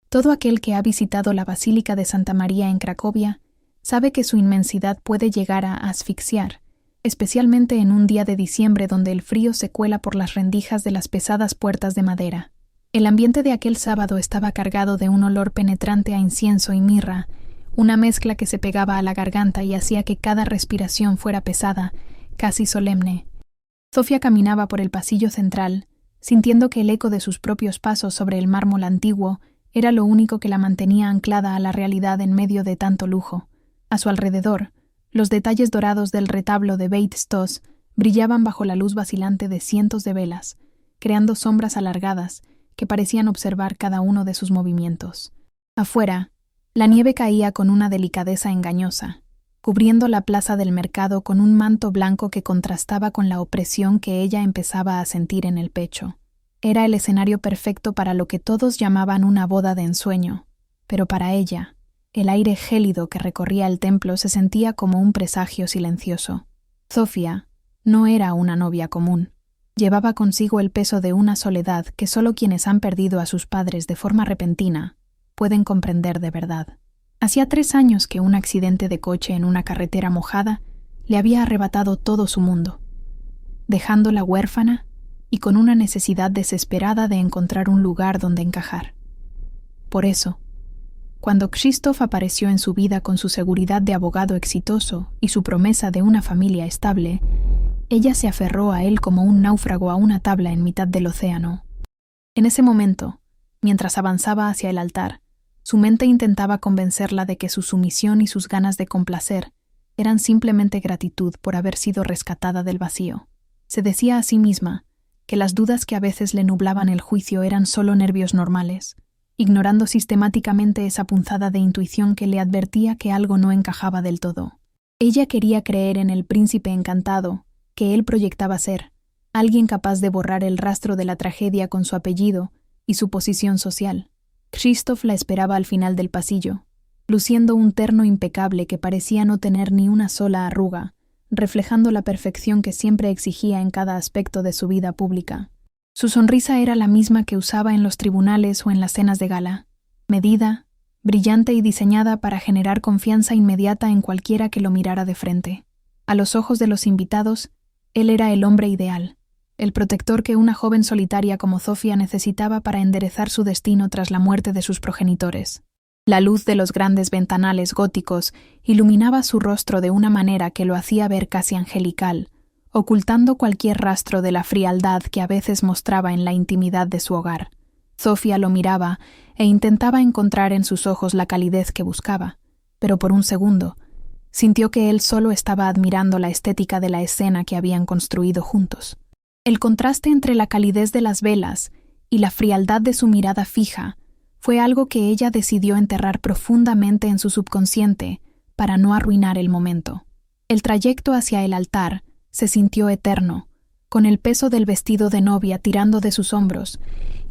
Todo aquel que ha visitado la Basílica de Santa María en Cracovia sabe que su inmensidad puede llegar a asfixiar, especialmente en un día de diciembre donde el frío se cuela por las rendijas de las pesadas puertas de madera. El ambiente de aquel sábado estaba cargado de un olor penetrante a incienso y mirra, una mezcla que se pegaba a la garganta y hacía que cada respiración fuera pesada, casi solemne. Sofía caminaba por el pasillo central, sintiendo que el eco de sus propios pasos sobre el mármol antiguo era lo único que la mantenía anclada a la realidad en medio de tanto lujo. A su alrededor, los detalles dorados del retablo de Beit Stos brillaban bajo la luz vacilante de cientos de velas, creando sombras alargadas que parecían observar cada uno de sus movimientos. Afuera, la nieve caía con una delicadeza engañosa, cubriendo la plaza del mercado con un manto blanco que contrastaba con la opresión que ella empezaba a sentir en el pecho. Era el escenario perfecto para lo que todos llamaban una boda de ensueño, pero para ella, el aire gélido que recorría el templo se sentía como un presagio silencioso. Sofía no era una novia común. Llevaba consigo el peso de una soledad que solo quienes han perdido a sus padres de forma repentina pueden comprender de verdad. Hacía 3 años que un accidente de coche en una carretera mojada le había arrebatado todo su mundo, dejándola huérfana y con una necesidad desesperada de encontrar un lugar donde encajar. Por eso, cuando Krzysztof apareció en su vida con su seguridad de abogado exitoso y su promesa de una familia estable, ella se aferró a él como un náufrago a una tabla en mitad del océano. En ese momento, mientras avanzaba hacia el altar, su mente intentaba convencerla de que su sumisión y sus ganas de complacer eran simplemente gratitud por haber sido rescatada del vacío. Se decía a sí misma que las dudas que a veces le nublaban el juicio eran solo nervios normales, ignorando sistemáticamente esa punzada de intuición que le advertía que algo no encajaba del todo. Ella quería creer en el príncipe encantado que él proyectaba ser, alguien capaz de borrar el rastro de la tragedia con su apellido y su posición social. Krzysztof la esperaba al final del pasillo, luciendo un terno impecable que parecía no tener ni una sola arruga, reflejando la perfección que siempre exigía en cada aspecto de su vida pública. Su sonrisa era la misma que usaba en los tribunales o en las cenas de gala, medida, brillante y diseñada para generar confianza inmediata en cualquiera que lo mirara de frente. A los ojos de los invitados, él era el hombre ideal, el protector que una joven solitaria como Sofía necesitaba para enderezar su destino tras la muerte de sus progenitores. La luz de los grandes ventanales góticos iluminaba su rostro de una manera que lo hacía ver casi angelical, ocultando cualquier rastro de la frialdad que a veces mostraba en la intimidad de su hogar. Sofía lo miraba e intentaba encontrar en sus ojos la calidez que buscaba, pero por un segundo sintió que él solo estaba admirando la estética de la escena que habían construido juntos. El contraste entre la calidez de las velas y la frialdad de su mirada fija fue algo que ella decidió enterrar profundamente en su subconsciente para no arruinar el momento. El trayecto hacia el altar se sintió eterno, con el peso del vestido de novia tirando de sus hombros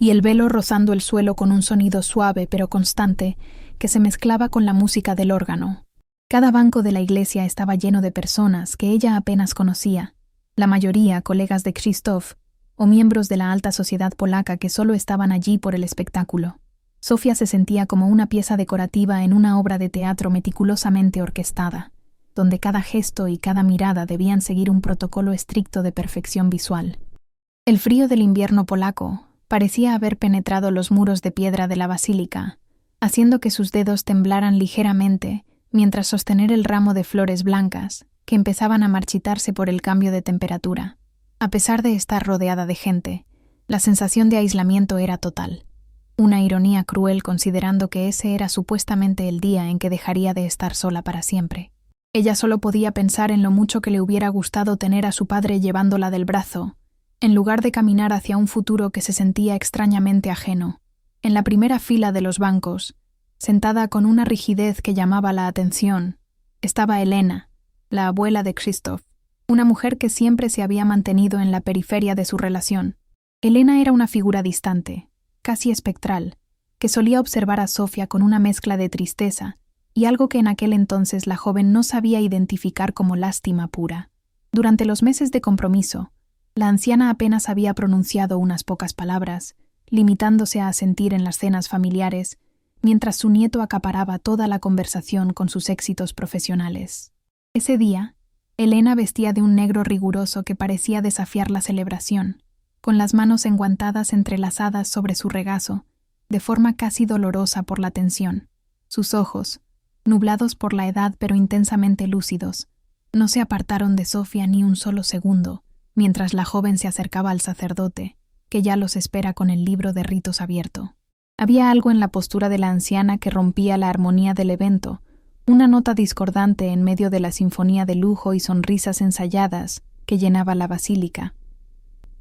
y el velo rozando el suelo con un sonido suave pero constante que se mezclaba con la música del órgano. Cada banco de la iglesia estaba lleno de personas que ella apenas conocía, la mayoría colegas de Krzysztof o miembros de la alta sociedad polaca que solo estaban allí por el espectáculo. Sofía se sentía como una pieza decorativa en una obra de teatro meticulosamente orquestada, donde cada gesto y cada mirada debían seguir un protocolo estricto de perfección visual. El frío del invierno polaco parecía haber penetrado los muros de piedra de la basílica, haciendo que sus dedos temblaran ligeramente mientras sostener el ramo de flores blancas que empezaban a marchitarse por el cambio de temperatura. A pesar de estar rodeada de gente, la sensación de aislamiento era total. Una ironía cruel considerando que ese era supuestamente el día en que dejaría de estar sola para siempre. Ella solo podía pensar en lo mucho que le hubiera gustado tener a su padre llevándola del brazo, en lugar de caminar hacia un futuro que se sentía extrañamente ajeno. En la primera fila de los bancos, sentada con una rigidez que llamaba la atención, estaba Elena, la abuela de Krzysztof, una mujer que siempre se había mantenido en la periferia de su relación. Elena era una figura distante, casi espectral, que solía observar a Sofía con una mezcla de tristeza y algo que en aquel entonces la joven no sabía identificar como lástima pura. Durante los meses de compromiso, la anciana apenas había pronunciado unas pocas palabras, limitándose a asentir en las cenas familiares, mientras su nieto acaparaba toda la conversación con sus éxitos profesionales. Ese día, Elena vestía de un negro riguroso que parecía desafiar la celebración, con las manos enguantadas entrelazadas sobre su regazo, de forma casi dolorosa por la tensión. Sus ojos, nublados por la edad pero intensamente lúcidos, no se apartaron de Sofía ni un solo segundo, mientras la joven se acercaba al sacerdote, que ya los espera con el libro de ritos abierto. Había algo en la postura de la anciana que rompía la armonía del evento, una nota discordante en medio de la sinfonía de lujo y sonrisas ensayadas que llenaba la basílica.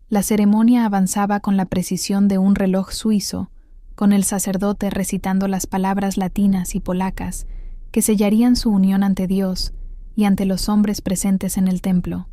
La ceremonia avanzaba con la precisión de un reloj suizo, con el sacerdote recitando las palabras latinas y polacas que sellarían su unión ante Dios y ante los hombres presentes en el templo.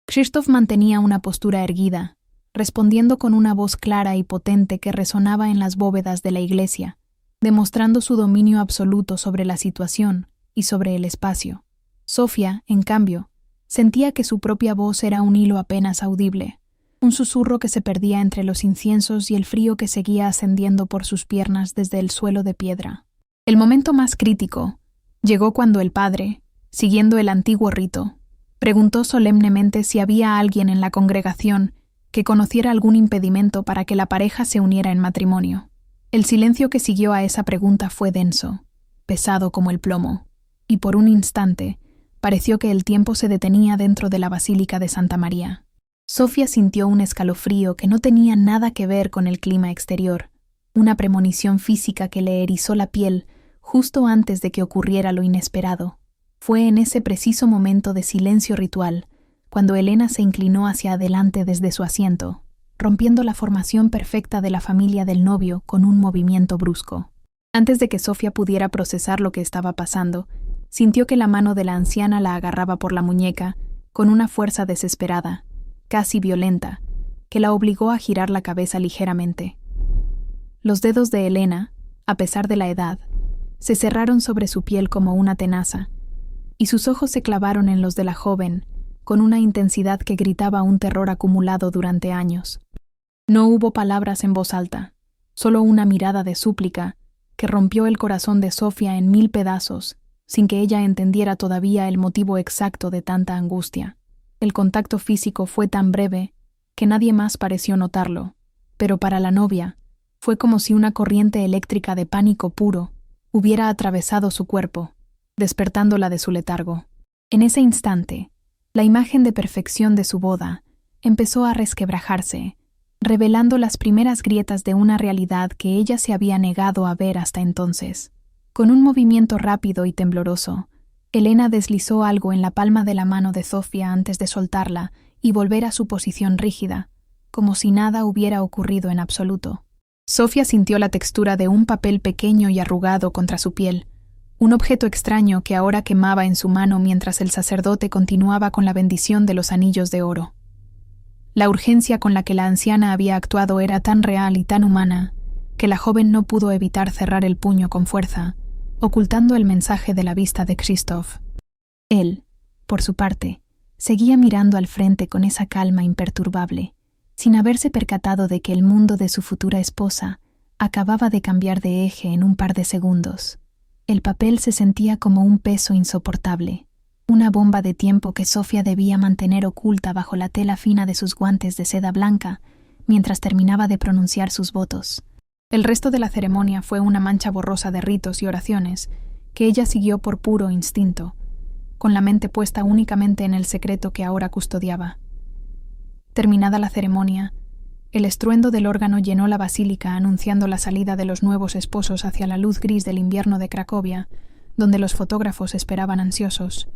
Krzysztof mantenía una postura erguida, respondiendo con una voz clara y potente que resonaba en las bóvedas de la iglesia, demostrando su dominio absoluto sobre la situación y sobre el espacio. Sofía, en cambio, sentía que su propia voz era un hilo apenas audible, un susurro que se perdía entre los inciensos y el frío que seguía ascendiendo por sus piernas desde el suelo de piedra. El momento más crítico llegó cuando el padre, siguiendo el antiguo rito, preguntó solemnemente si había alguien en la congregación que conociera algún impedimento para que la pareja se uniera en matrimonio. El silencio que siguió a esa pregunta fue denso, pesado como el plomo, y por un instante pareció que el tiempo se detenía dentro de la Basílica de Santa María. Sofía sintió un escalofrío que no tenía nada que ver con el clima exterior, una premonición física que le erizó la piel justo antes de que ocurriera lo inesperado. Fue en ese preciso momento de silencio ritual cuando Elena se inclinó hacia adelante desde su asiento, rompiendo la formación perfecta de la familia del novio con un movimiento brusco. Antes de que Sofía pudiera procesar lo que estaba pasando, sintió que la mano de la anciana la agarraba por la muñeca con una fuerza desesperada, casi violenta, que la obligó a girar la cabeza ligeramente. Los dedos de Elena, a pesar de la edad, se cerraron sobre su piel como una tenaza, y sus ojos se clavaron en los de la joven con una intensidad que gritaba un terror acumulado durante años. No hubo palabras en voz alta, solo una mirada de súplica que rompió el corazón de Sofía en 1000 pedazos, sin que ella entendiera todavía el motivo exacto de tanta angustia. El contacto físico fue tan breve que nadie más pareció notarlo, pero para la novia fue como si una corriente eléctrica de pánico puro hubiera atravesado su cuerpo, despertándola de su letargo. En ese instante, la imagen de perfección de su boda empezó a resquebrajarse, revelando las primeras grietas de una realidad que ella se había negado a ver hasta entonces. Con un movimiento rápido y tembloroso, Elena deslizó algo en la palma de la mano de Sofía antes de soltarla y volver a su posición rígida, como si nada hubiera ocurrido en absoluto. Sofía sintió la textura de un papel pequeño y arrugado contra su piel, un objeto extraño que ahora quemaba en su mano mientras el sacerdote continuaba con la bendición de los anillos de oro. La urgencia con la que la anciana había actuado era tan real y tan humana que la joven no pudo evitar cerrar el puño con fuerza, ocultando el mensaje de la vista de Krzysztof. Él, por su parte, seguía mirando al frente con esa calma imperturbable, sin haberse percatado de que el mundo de su futura esposa acababa de cambiar de eje en un par de segundos. El papel se sentía como un peso insoportable, una bomba de tiempo que Sofía debía mantener oculta bajo la tela fina de sus guantes de seda blanca mientras terminaba de pronunciar sus votos. El resto de la ceremonia fue una mancha borrosa de ritos y oraciones que ella siguió por puro instinto, con la mente puesta únicamente en el secreto que ahora custodiaba. Terminada la ceremonia, el estruendo del órgano llenó la basílica anunciando la salida de los nuevos esposos hacia la luz gris del invierno de Cracovia, donde los fotógrafos esperaban ansiosos.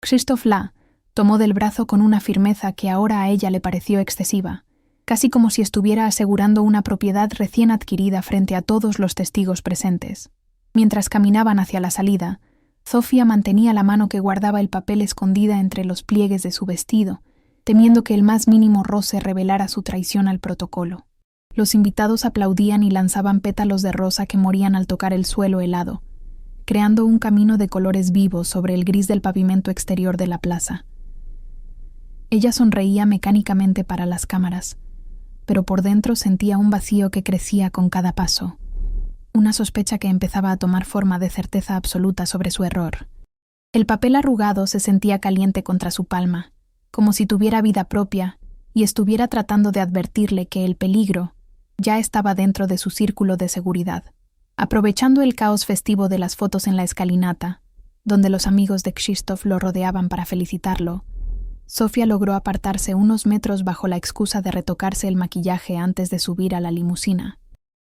Krzysztof la tomó del brazo con una firmeza que ahora a ella le pareció excesiva, casi como si estuviera asegurando una propiedad recién adquirida frente a todos los testigos presentes. Mientras caminaban hacia la salida, Sofía mantenía la mano que guardaba el papel escondida entre los pliegues de su vestido, temiendo que el más mínimo roce revelara su traición al protocolo. Los invitados aplaudían y lanzaban pétalos de rosa que morían al tocar el suelo helado, creando un camino de colores vivos sobre el gris del pavimento exterior de la plaza. Ella sonreía mecánicamente para las cámaras, pero por dentro sentía un vacío que crecía con cada paso. una sospecha que empezaba a tomar forma de certeza absoluta sobre su error. El papel arrugado se sentía caliente contra su palma, como si tuviera vida propia y estuviera tratando de advertirle que el peligro ya estaba dentro de su círculo de seguridad. Aprovechando el caos festivo de las fotos en la escalinata, donde los amigos de Krzysztof lo rodeaban para felicitarlo, Sofía logró apartarse unos metros bajo la excusa de retocarse el maquillaje antes de subir a la limusina.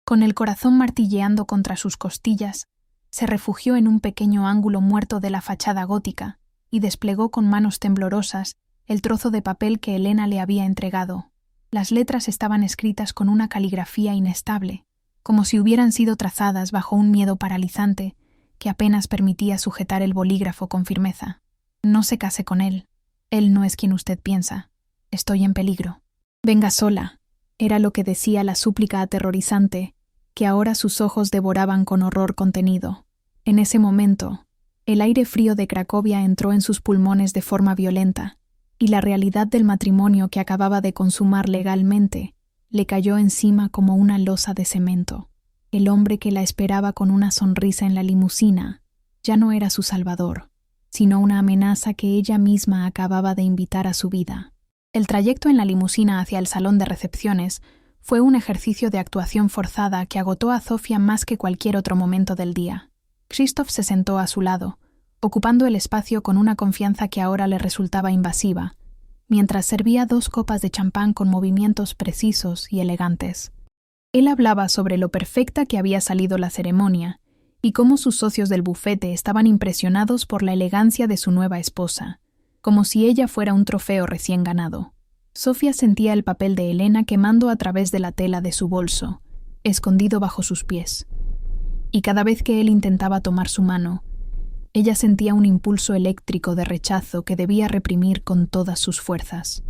Con el corazón martilleando contra sus costillas, se refugió en un pequeño ángulo muerto de la fachada gótica y desplegó con manos temblorosas el trozo de papel que Elena le había entregado. Las letras estaban escritas con una caligrafía inestable, como si hubieran sido trazadas bajo un miedo paralizante que apenas permitía sujetar el bolígrafo con firmeza. No se case con él. Él no es quien usted piensa. Estoy en peligro. Venga sola, era lo que decía la súplica aterrorizante, que ahora sus ojos devoraban con horror contenido. En ese momento, el aire frío de Cracovia entró en sus pulmones de forma violenta, y la realidad del matrimonio que acababa de consumar legalmente le cayó encima como una losa de cemento. El hombre que la esperaba con una sonrisa en la limusina ya no era su salvador, sino una amenaza que ella misma acababa de invitar a su vida. El trayecto en la limusina hacia el salón de recepciones fue un ejercicio de actuación forzada que agotó a Zofia más que cualquier otro momento del día. Krzysztof se sentó a su lado, ocupando el espacio con una confianza que ahora le resultaba invasiva, mientras servía 2 copas de champán con movimientos precisos y elegantes. Él hablaba sobre lo perfecta que había salido la ceremonia y cómo sus socios del bufete estaban impresionados por la elegancia de su nueva esposa, como si ella fuera un trofeo recién ganado. Sofía sentía el papel de Elena quemando a través de la tela de su bolso, escondido bajo sus pies. Y cada vez que él intentaba tomar su mano, ella sentía un impulso eléctrico de rechazo que debía reprimir con todas sus fuerzas.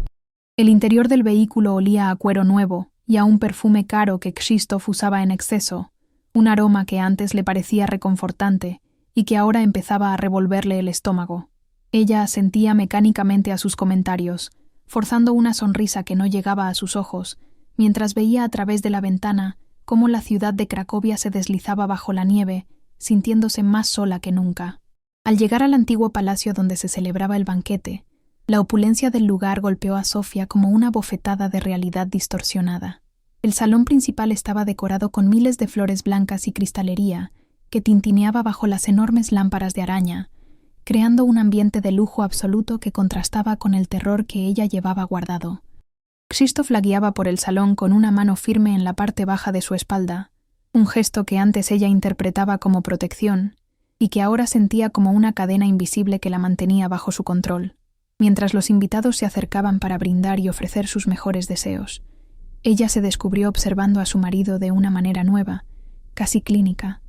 El interior del vehículo olía a cuero nuevo y a un perfume caro que Krzysztof usaba en exceso, un aroma que antes le parecía reconfortante y que ahora empezaba a revolverle el estómago. Ella asentía mecánicamente a sus comentarios, forzando una sonrisa que no llegaba a sus ojos, mientras veía a través de la ventana cómo la ciudad de Cracovia se deslizaba bajo la nieve, sintiéndose más sola que nunca. Al llegar al antiguo palacio donde se celebraba el banquete, la opulencia del lugar golpeó a Sofía como una bofetada de realidad distorsionada. El salón principal estaba decorado con miles de flores blancas y cristalería que tintineaba bajo las enormes lámparas de araña, creando un ambiente de lujo absoluto que contrastaba con el terror que ella llevaba guardado. Krzysztof la guiaba por el salón con una mano firme en la parte baja de su espalda, un gesto que antes ella interpretaba como protección y que ahora sentía como una cadena invisible que la mantenía bajo su control, mientras los invitados se acercaban para brindar y ofrecer sus mejores deseos. Ella se descubrió observando a su marido de una manera nueva, casi clínica,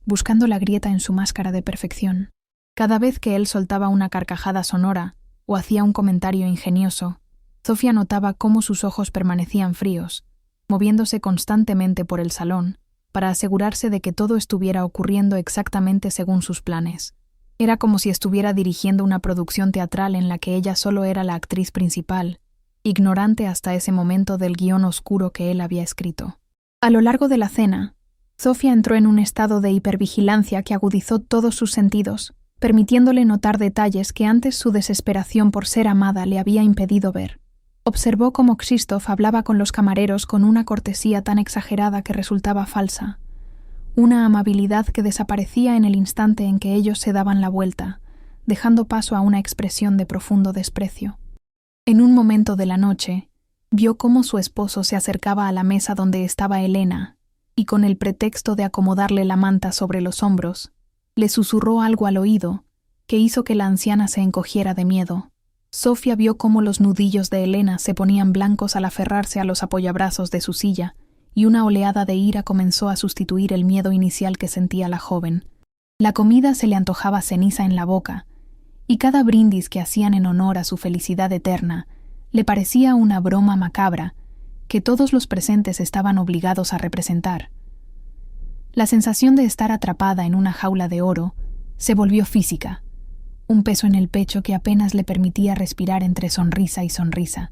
buscando la grieta en su máscara de perfección. Cada vez que él soltaba una carcajada sonora o hacía un comentario ingenioso, Sofía notaba cómo sus ojos permanecían fríos, moviéndose constantemente por el salón, para asegurarse de que todo estuviera ocurriendo exactamente según sus planes. Era como si estuviera dirigiendo una producción teatral en la que ella solo era la actriz principal, ignorante hasta ese momento del guión oscuro que él había escrito. A lo largo de la cena, Sofía entró en un estado de hipervigilancia que agudizó todos sus sentidos, permitiéndole notar detalles que antes su desesperación por ser amada le había impedido ver. Observó cómo Krzysztof hablaba con los camareros con una cortesía tan exagerada que resultaba falsa, una amabilidad que desaparecía en el instante en que ellos se daban la vuelta, dejando paso a una expresión de profundo desprecio. En un momento de la noche, vio cómo su esposo se acercaba a la mesa donde estaba Elena y, con el pretexto de acomodarle la manta sobre los hombros, le susurró algo al oído que hizo que la anciana se encogiera de miedo. Sofía vio cómo los nudillos de Elena se ponían blancos al aferrarse a los apoyabrazos de su silla, y una oleada de ira comenzó a sustituir el miedo inicial que sentía la joven. La comida se le antojaba ceniza en la boca, y cada brindis que hacían en honor a su felicidad eterna le parecía una broma macabra que todos los presentes estaban obligados a representar. La sensación de estar atrapada en una jaula de oro se volvió física, un peso en el pecho que apenas le permitía respirar entre sonrisa y sonrisa.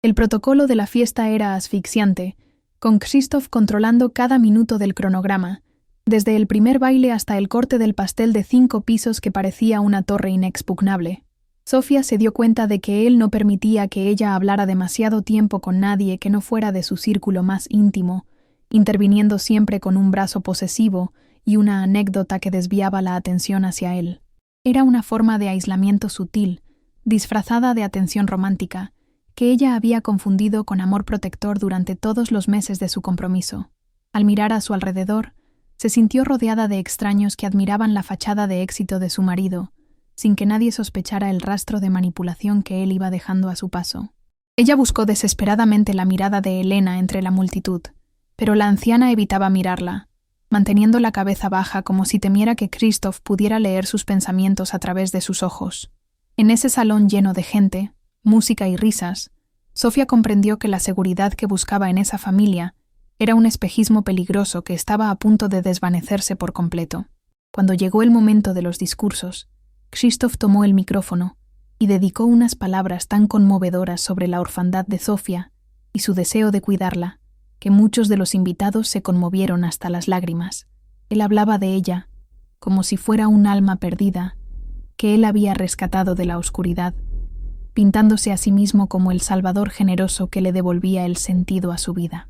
El protocolo de la fiesta era asfixiante, con Krzysztof controlando cada minuto del cronograma, desde el primer baile hasta el corte del pastel de 5 pisos que parecía una torre inexpugnable. Sofía se dio cuenta de que él no permitía que ella hablara demasiado tiempo con nadie que no fuera de su círculo más íntimo, interviniendo siempre con un brazo posesivo y una anécdota que desviaba la atención hacia él. Era una forma de aislamiento sutil, disfrazada de atención romántica, que ella había confundido con amor protector durante todos los meses de su compromiso. Al mirar a su alrededor, se sintió rodeada de extraños que admiraban la fachada de éxito de su marido, sin que nadie sospechara el rastro de manipulación que él iba dejando a su paso. Ella buscó desesperadamente la mirada de Elena entre la multitud, pero la anciana evitaba mirarla, manteniendo la cabeza baja como si temiera que Christoph pudiera leer sus pensamientos a través de sus ojos. En ese salón lleno de gente, música y risas, Sofía comprendió que la seguridad que buscaba en esa familia era un espejismo peligroso que estaba a punto de desvanecerse por completo. Cuando llegó el momento de los discursos, Christoph tomó el micrófono y dedicó unas palabras tan conmovedoras sobre la orfandad de Sofía y su deseo de cuidarla, que muchos de los invitados se conmovieron hasta las lágrimas. Él hablaba de ella, como si fuera un alma perdida, que él había rescatado de la oscuridad, pintándose a sí mismo como el salvador generoso que le devolvía el sentido a su vida.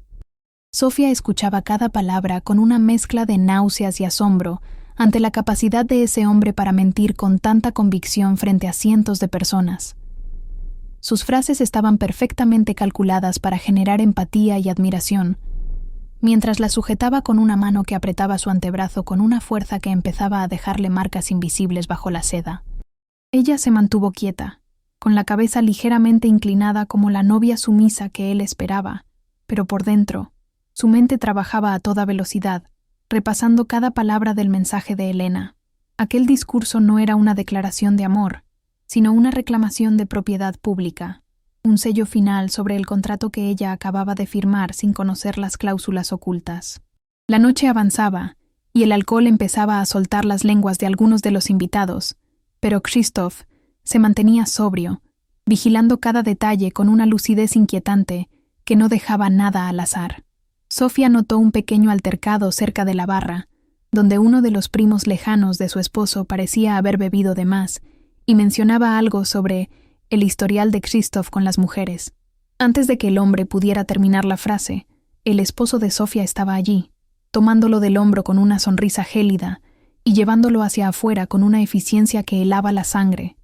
Sofía escuchaba cada palabra con una mezcla de náuseas y asombro ante la capacidad de ese hombre para mentir con tanta convicción frente a cientos de personas. Sus frases estaban perfectamente calculadas para generar empatía y admiración, mientras la sujetaba con una mano que apretaba su antebrazo con una fuerza que empezaba a dejarle marcas invisibles bajo la seda. Ella se mantuvo quieta, con la cabeza ligeramente inclinada como la novia sumisa que él esperaba, pero por dentro, su mente trabajaba a toda velocidad, repasando cada palabra del mensaje de Elena. Aquel discurso no era una declaración de amor, sino una reclamación de propiedad pública, un sello final sobre el contrato que ella acababa de firmar sin conocer las cláusulas ocultas. La noche avanzaba, y el alcohol empezaba a soltar las lenguas de algunos de los invitados, pero Christoph se mantenía sobrio, vigilando cada detalle con una lucidez inquietante que no dejaba nada al azar. Sofía notó un pequeño altercado cerca de la barra, donde uno de los primos lejanos de su esposo parecía haber bebido de más y mencionaba algo sobre el historial de Christoph con las mujeres. Antes de que el hombre pudiera terminar la frase, el esposo de Sofía estaba allí, tomándolo del hombro con una sonrisa gélida y llevándolo hacia afuera con una eficiencia que helaba la sangre.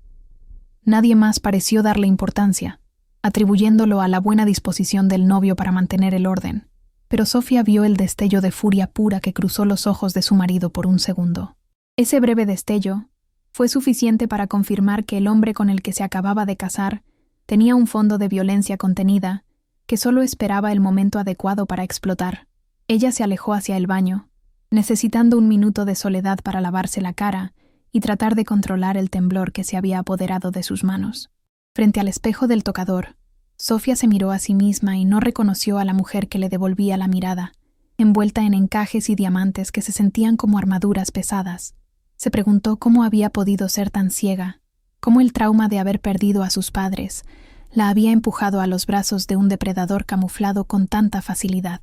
Nadie más pareció darle importancia, atribuyéndolo a la buena disposición del novio para mantener el orden. Pero Sofía vio el destello de furia pura que cruzó los ojos de su marido por un segundo. Ese breve destello fue suficiente para confirmar que el hombre con el que se acababa de casar tenía un fondo de violencia contenida que solo esperaba el momento adecuado para explotar. Ella se alejó hacia el baño, necesitando un minuto de soledad para lavarse la cara y tratar de controlar el temblor que se había apoderado de sus manos. Frente al espejo del tocador, Sofía se miró a sí misma y no reconoció a la mujer que le devolvía la mirada, envuelta en encajes y diamantes que se sentían como armaduras pesadas. Se preguntó cómo había podido ser tan ciega, cómo el trauma de haber perdido a sus padres la había empujado a los brazos de un depredador camuflado con tanta facilidad.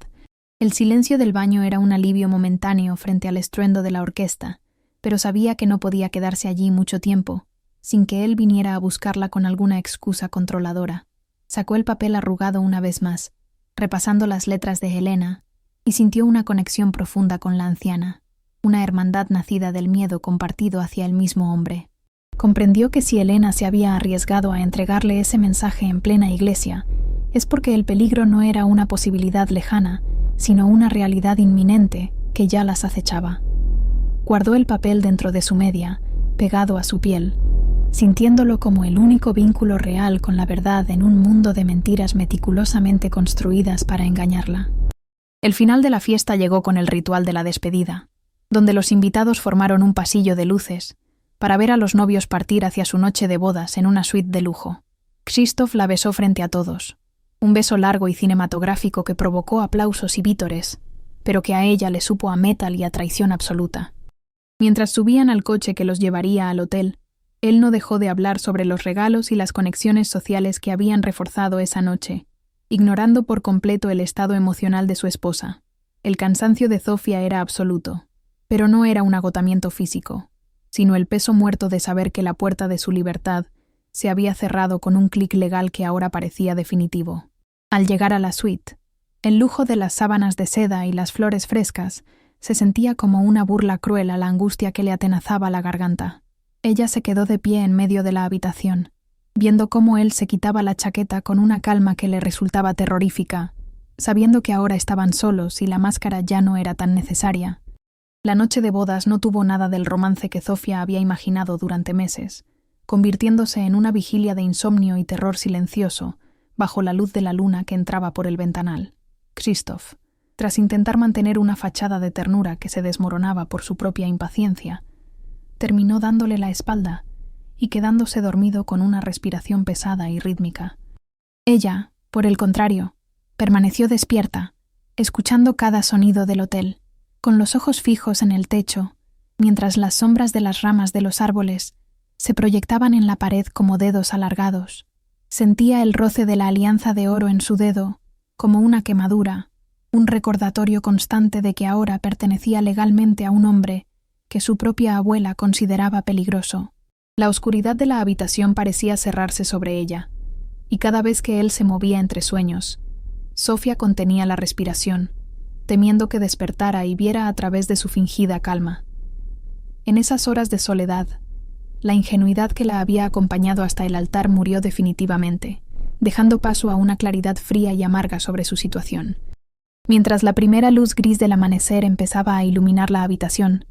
El silencio del baño era un alivio momentáneo frente al estruendo de la orquesta, pero sabía que no podía quedarse allí mucho tiempo, sin que él viniera a buscarla con alguna excusa controladora. Sacó el papel arrugado una vez más, repasando las letras de Helena, y sintió una conexión profunda con la anciana, una hermandad nacida del miedo compartido hacia el mismo hombre. Comprendió que si Helena se había arriesgado a entregarle ese mensaje en plena iglesia, es porque el peligro no era una posibilidad lejana, sino una realidad inminente que ya las acechaba. Guardó el papel dentro de su media, pegado a su piel, sintiéndolo como el único vínculo real con la verdad en un mundo de mentiras meticulosamente construidas para engañarla. El final de la fiesta llegó con el ritual de la despedida, donde los invitados formaron un pasillo de luces para ver a los novios partir hacia su noche de bodas en una suite de lujo. Christoph la besó frente a todos, un beso largo y cinematográfico que provocó aplausos y vítores, pero que a ella le supo a metal y a traición absoluta. Mientras subían al coche que los llevaría al hotel, él no dejó de hablar sobre los regalos y las conexiones sociales que habían reforzado esa noche, ignorando por completo el estado emocional de su esposa. El cansancio de Sofía era absoluto, Pero no era un agotamiento físico, sino el peso muerto de saber que la puerta de su libertad se había cerrado con un clic legal que ahora parecía definitivo. Al llegar a la suite, el lujo de las sábanas de seda y las flores frescas se sentía como una burla cruel a la angustia que le atenazaba la garganta. Ella se quedó de pie en medio de la habitación, viendo cómo él se quitaba la chaqueta con una calma que le resultaba terrorífica, sabiendo que ahora estaban solos y la máscara ya no era tan necesaria. La noche de bodas no tuvo nada del romance que Zofia había imaginado durante meses, convirtiéndose en una vigilia de insomnio y terror silencioso, bajo la luz de la luna que entraba por el ventanal. Krzysztof, tras intentar mantener una fachada de ternura que se desmoronaba por su propia impaciencia, terminó dándole la espalda y quedándose dormido con una respiración pesada y rítmica. Ella, por el contrario, permaneció despierta, escuchando cada sonido del hotel, con los ojos fijos en el techo, mientras las sombras de las ramas de los árboles se proyectaban en la pared como dedos alargados. Sentía el roce de la alianza de oro en su dedo, como una quemadura, un recordatorio constante de que ahora pertenecía legalmente a un hombre que su propia abuela consideraba peligroso. La oscuridad de la habitación parecía cerrarse sobre ella, y cada vez que él se movía entre sueños, Zofia contenía la respiración, temiendo que despertara y viera a través de su fingida calma. En esas horas de soledad, la ingenuidad que la había acompañado hasta el altar murió definitivamente, dejando paso a una claridad fría y amarga sobre su situación. Mientras la primera luz gris del amanecer empezaba a iluminar la habitación,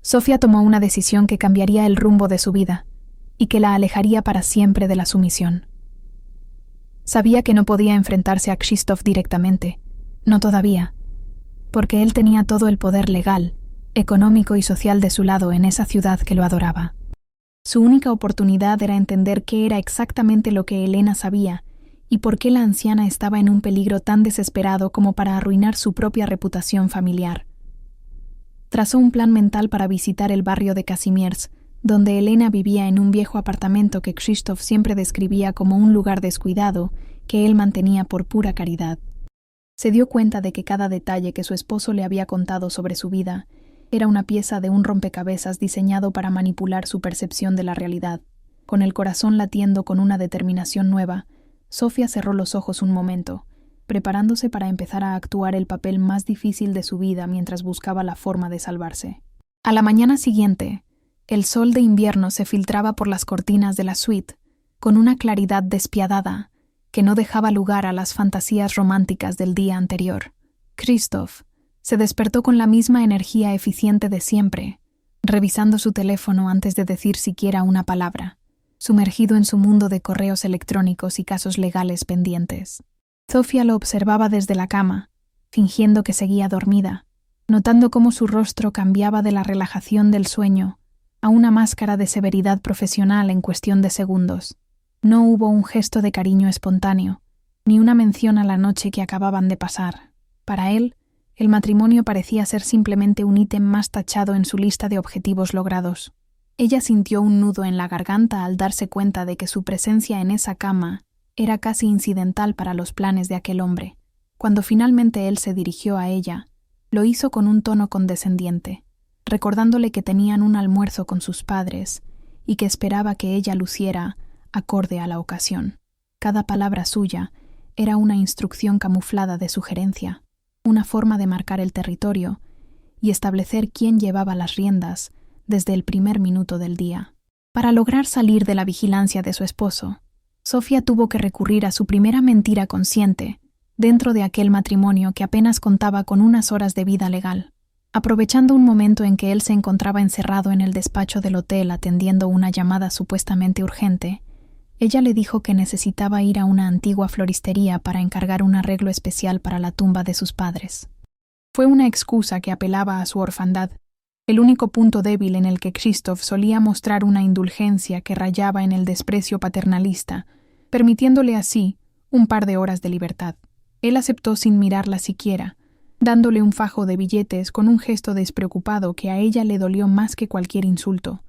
Zofia tomó una decisión que cambiaría el rumbo de su vida y que la alejaría para siempre de la sumisión. Sabía que no podía enfrentarse a Krzysztof directamente, no todavía, porque él tenía todo el poder legal, económico y social de su lado en esa ciudad que lo adoraba. Su única oportunidad era entender qué era exactamente lo que Elena sabía y por qué la anciana estaba en un peligro tan desesperado como para arruinar su propia reputación familiar. Trazó un plan mental para visitar el barrio de Kazimierz, donde Elena vivía en un viejo apartamento que Krzysztof siempre describía como un lugar descuidado que él mantenía por pura caridad. Se dio cuenta de que cada detalle que su esposo le había contado sobre su vida era una pieza de un rompecabezas diseñado para manipular su percepción de la realidad. Con el corazón latiendo con una determinación nueva, Zofia cerró los ojos un momento, preparándose para empezar a actuar el papel más difícil de su vida mientras buscaba la forma de salvarse. A la mañana siguiente, el sol de invierno se filtraba por las cortinas de la suite, con una claridad despiadada que no dejaba lugar a las fantasías románticas del día anterior. Krzysztof se despertó con la misma energía eficiente de siempre, revisando su teléfono antes de decir siquiera una palabra, sumergido en su mundo de correos electrónicos y casos legales pendientes. Zofia lo observaba desde la cama, fingiendo que seguía dormida, notando cómo su rostro cambiaba de la relajación del sueño a una máscara de severidad profesional en cuestión de segundos. No hubo un gesto de cariño espontáneo, ni una mención a la noche que acababan de pasar. Para él, el matrimonio parecía ser simplemente un ítem más tachado en su lista de objetivos logrados. Ella sintió un nudo en la garganta al darse cuenta de que su presencia en esa cama era casi incidental para los planes de aquel hombre. Cuando finalmente él se dirigió a ella, lo hizo con un tono condescendiente, recordándole que tenían un almuerzo con sus padres y que esperaba que ella luciera acorde a la ocasión. Cada palabra suya era una instrucción camuflada de sugerencia, una forma de marcar el territorio y establecer quién llevaba las riendas desde el primer minuto del día. Para lograr salir de la vigilancia de su esposo, Zofia tuvo que recurrir a su primera mentira consciente dentro de aquel matrimonio que apenas contaba con unas horas de vida legal. Aprovechando un momento en que él se encontraba encerrado en el despacho del hotel atendiendo una llamada supuestamente urgente, ella le dijo que necesitaba ir a una antigua floristería para encargar un arreglo especial para la tumba de sus padres. Fue una excusa que apelaba a su orfandad, el único punto débil en el que Krzysztof solía mostrar una indulgencia que rayaba en el desprecio paternalista, permitiéndole así un par de horas de libertad. Él aceptó sin mirarla siquiera, dándole un fajo de billetes con un gesto despreocupado que a ella le dolió más que cualquier insulto,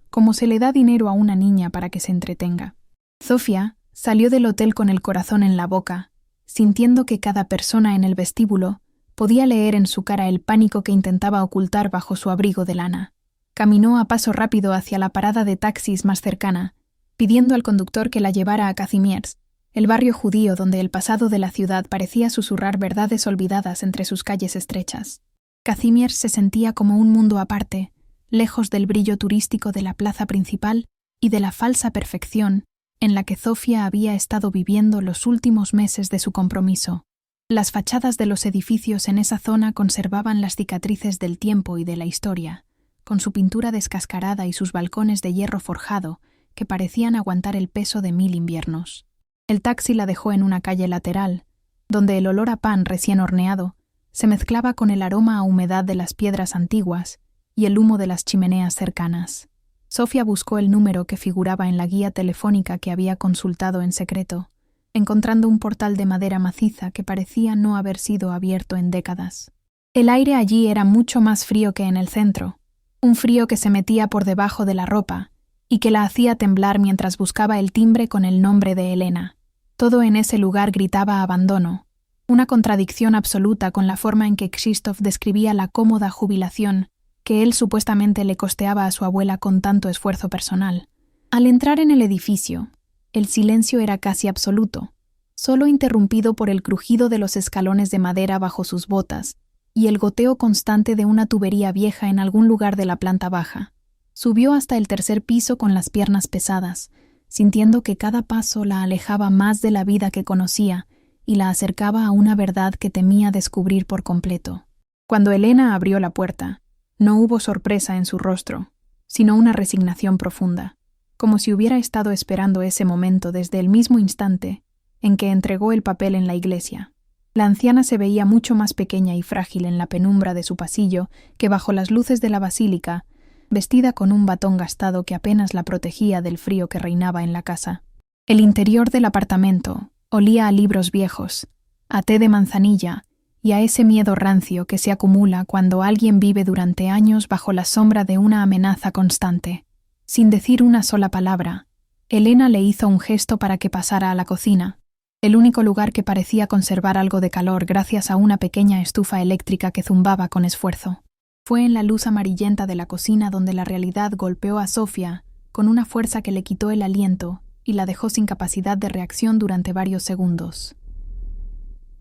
como se le da dinero a una niña para que se entretenga. Zofia salió del hotel con el corazón en la boca, sintiendo que cada persona en el vestíbulo Podía leer en su cara el pánico que intentaba ocultar bajo su abrigo de lana. Caminó a paso rápido hacia la parada de taxis más cercana, pidiendo al conductor que la llevara a Kazimierz, el barrio judío donde el pasado de la ciudad parecía susurrar verdades olvidadas entre sus calles estrechas. Kazimierz se sentía como un mundo aparte, lejos del brillo turístico de la plaza principal y de la falsa perfección en la que Zofia había estado viviendo los últimos meses de su compromiso. Las fachadas de los edificios en esa zona conservaban las cicatrices del tiempo y de la historia, con su pintura descascarada y sus balcones de hierro forjado que parecían aguantar el peso de 1000 inviernos. El taxi la dejó en una calle lateral, donde el olor a pan recién horneado se mezclaba con el aroma a humedad de las piedras antiguas y el humo de las chimeneas cercanas. Zofia buscó el número que figuraba en la guía telefónica que había consultado en secreto, encontrando un portal de madera maciza que parecía no haber sido abierto en décadas. El aire allí era mucho más frío que en el centro, un frío que se metía por debajo de la ropa y que la hacía temblar mientras buscaba el timbre con el nombre de Elena. Todo en ese lugar gritaba abandono, una contradicción absoluta con la forma en que Krzysztof describía la cómoda jubilación que él supuestamente le costeaba a su abuela con tanto esfuerzo personal. Al entrar en el edificio, el silencio era casi absoluto, solo interrumpido por el crujido de los escalones de madera bajo sus botas y el goteo constante de una tubería vieja en algún lugar de la planta baja. Subió hasta el 3er piso con las piernas pesadas, sintiendo que cada paso la alejaba más de la vida que conocía y la acercaba a una verdad que temía descubrir por completo. Cuando Elena abrió la puerta, no hubo sorpresa en su rostro, sino una resignación profunda, como si hubiera estado esperando ese momento desde el mismo instante en que entregó el papel en la iglesia. La anciana se veía mucho más pequeña y frágil en la penumbra de su pasillo que bajo las luces de la basílica, vestida con un batón gastado que apenas la protegía del frío que reinaba en la casa. El interior del apartamento olía a libros viejos, a té de manzanilla y a ese miedo rancio que se acumula cuando alguien vive durante años bajo la sombra de una amenaza constante. Sin decir una sola palabra, Elena le hizo un gesto para que pasara a la cocina, el único lugar que parecía conservar algo de calor gracias a una pequeña estufa eléctrica que zumbaba con esfuerzo. Fue en la luz amarillenta de la cocina donde la realidad golpeó a Zofia con una fuerza que le quitó el aliento y la dejó sin capacidad de reacción durante varios segundos.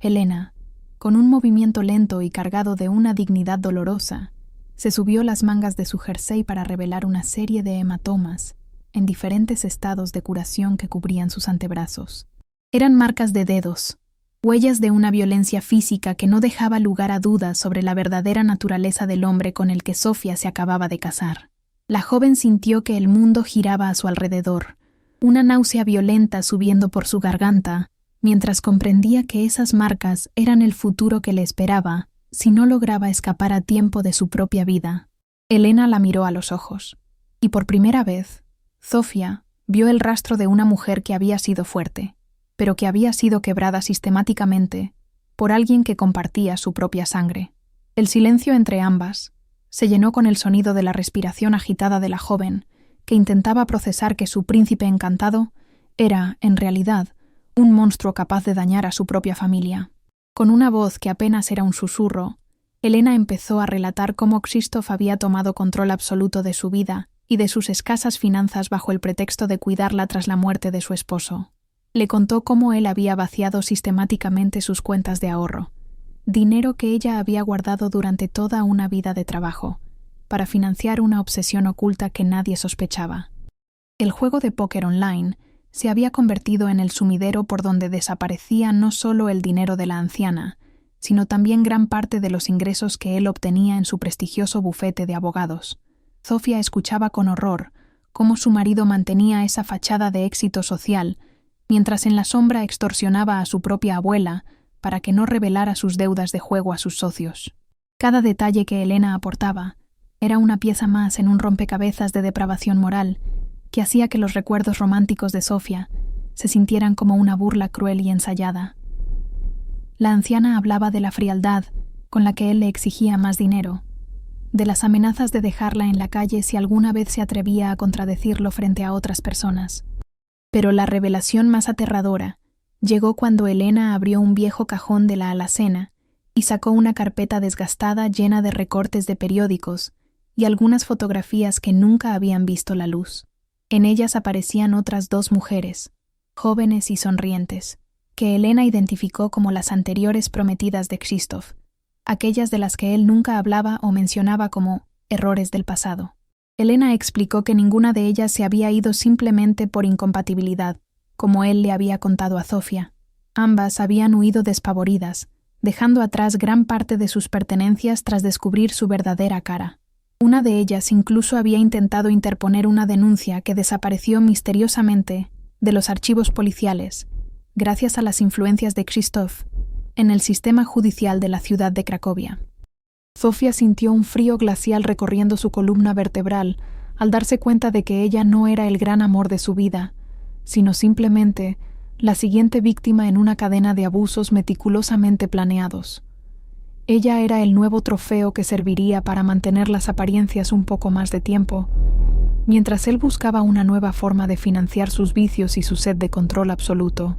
Elena, con un movimiento lento y cargado de una dignidad dolorosa, se subió las mangas de su jersey para revelar una serie de hematomas en diferentes estados de curación que cubrían sus antebrazos. Eran marcas de dedos, huellas de una violencia física que no dejaba lugar a dudas sobre la verdadera naturaleza del hombre con el que Zofia se acababa de casar. La joven sintió que el mundo giraba a su alrededor, una náusea violenta subiendo por su garganta, mientras comprendía que esas marcas eran el futuro que le esperaba si no lograba escapar a tiempo de su propia vida. Elena la miró a los ojos, y por primera vez, Zofia vio el rastro de una mujer que había sido fuerte, pero que había sido quebrada sistemáticamente por alguien que compartía su propia sangre. El silencio entre ambas se llenó con el sonido de la respiración agitada de la joven, que intentaba procesar que su príncipe encantado era, en realidad, un monstruo capaz de dañar a su propia familia. Con una voz que apenas era un susurro, Elena empezó a relatar cómo Krzysztof había tomado control absoluto de su vida y de sus escasas finanzas bajo el pretexto de cuidarla tras la muerte de su esposo. Le contó cómo él había vaciado sistemáticamente sus cuentas de ahorro, dinero que ella había guardado durante toda una vida de trabajo, para financiar una obsesión oculta que nadie sospechaba. El juego de póker online se había convertido en el sumidero por donde desaparecía no solo el dinero de la anciana, sino también gran parte de los ingresos que él obtenía en su prestigioso bufete de abogados. Zofia escuchaba con horror cómo su marido mantenía esa fachada de éxito social, mientras en la sombra extorsionaba a su propia abuela para que no revelara sus deudas de juego a sus socios. Cada detalle que Elena aportaba era una pieza más en un rompecabezas de depravación moral que hacía que los recuerdos románticos de Zofia se sintieran como una burla cruel y ensayada. La anciana hablaba de la frialdad con la que él le exigía más dinero, de las amenazas de dejarla en la calle si alguna vez se atrevía a contradecirlo frente a otras personas. Pero la revelación más aterradora llegó cuando Elena abrió un viejo cajón de la alacena y sacó una carpeta desgastada llena de recortes de periódicos y algunas fotografías que nunca habían visto la luz. En ellas aparecían otras 2 mujeres, jóvenes y sonrientes, que Elena identificó como las anteriores prometidas de Krzysztof, aquellas de las que él nunca hablaba o mencionaba como errores del pasado. Elena explicó que ninguna de ellas se había ido simplemente por incompatibilidad, como él le había contado a Zofia. Ambas habían huido despavoridas, dejando atrás gran parte de sus pertenencias tras descubrir su verdadera cara. Una de ellas incluso había intentado interponer una denuncia que desapareció misteriosamente de los archivos policiales, gracias a las influencias de Krzysztof en el sistema judicial de la ciudad de Cracovia. Zofia sintió un frío glacial recorriendo su columna vertebral al darse cuenta de que ella no era el gran amor de su vida, sino simplemente la siguiente víctima en una cadena de abusos meticulosamente planeados. Ella era el nuevo trofeo que serviría para mantener las apariencias un poco más de tiempo, mientras él buscaba una nueva forma de financiar sus vicios y su sed de control absoluto.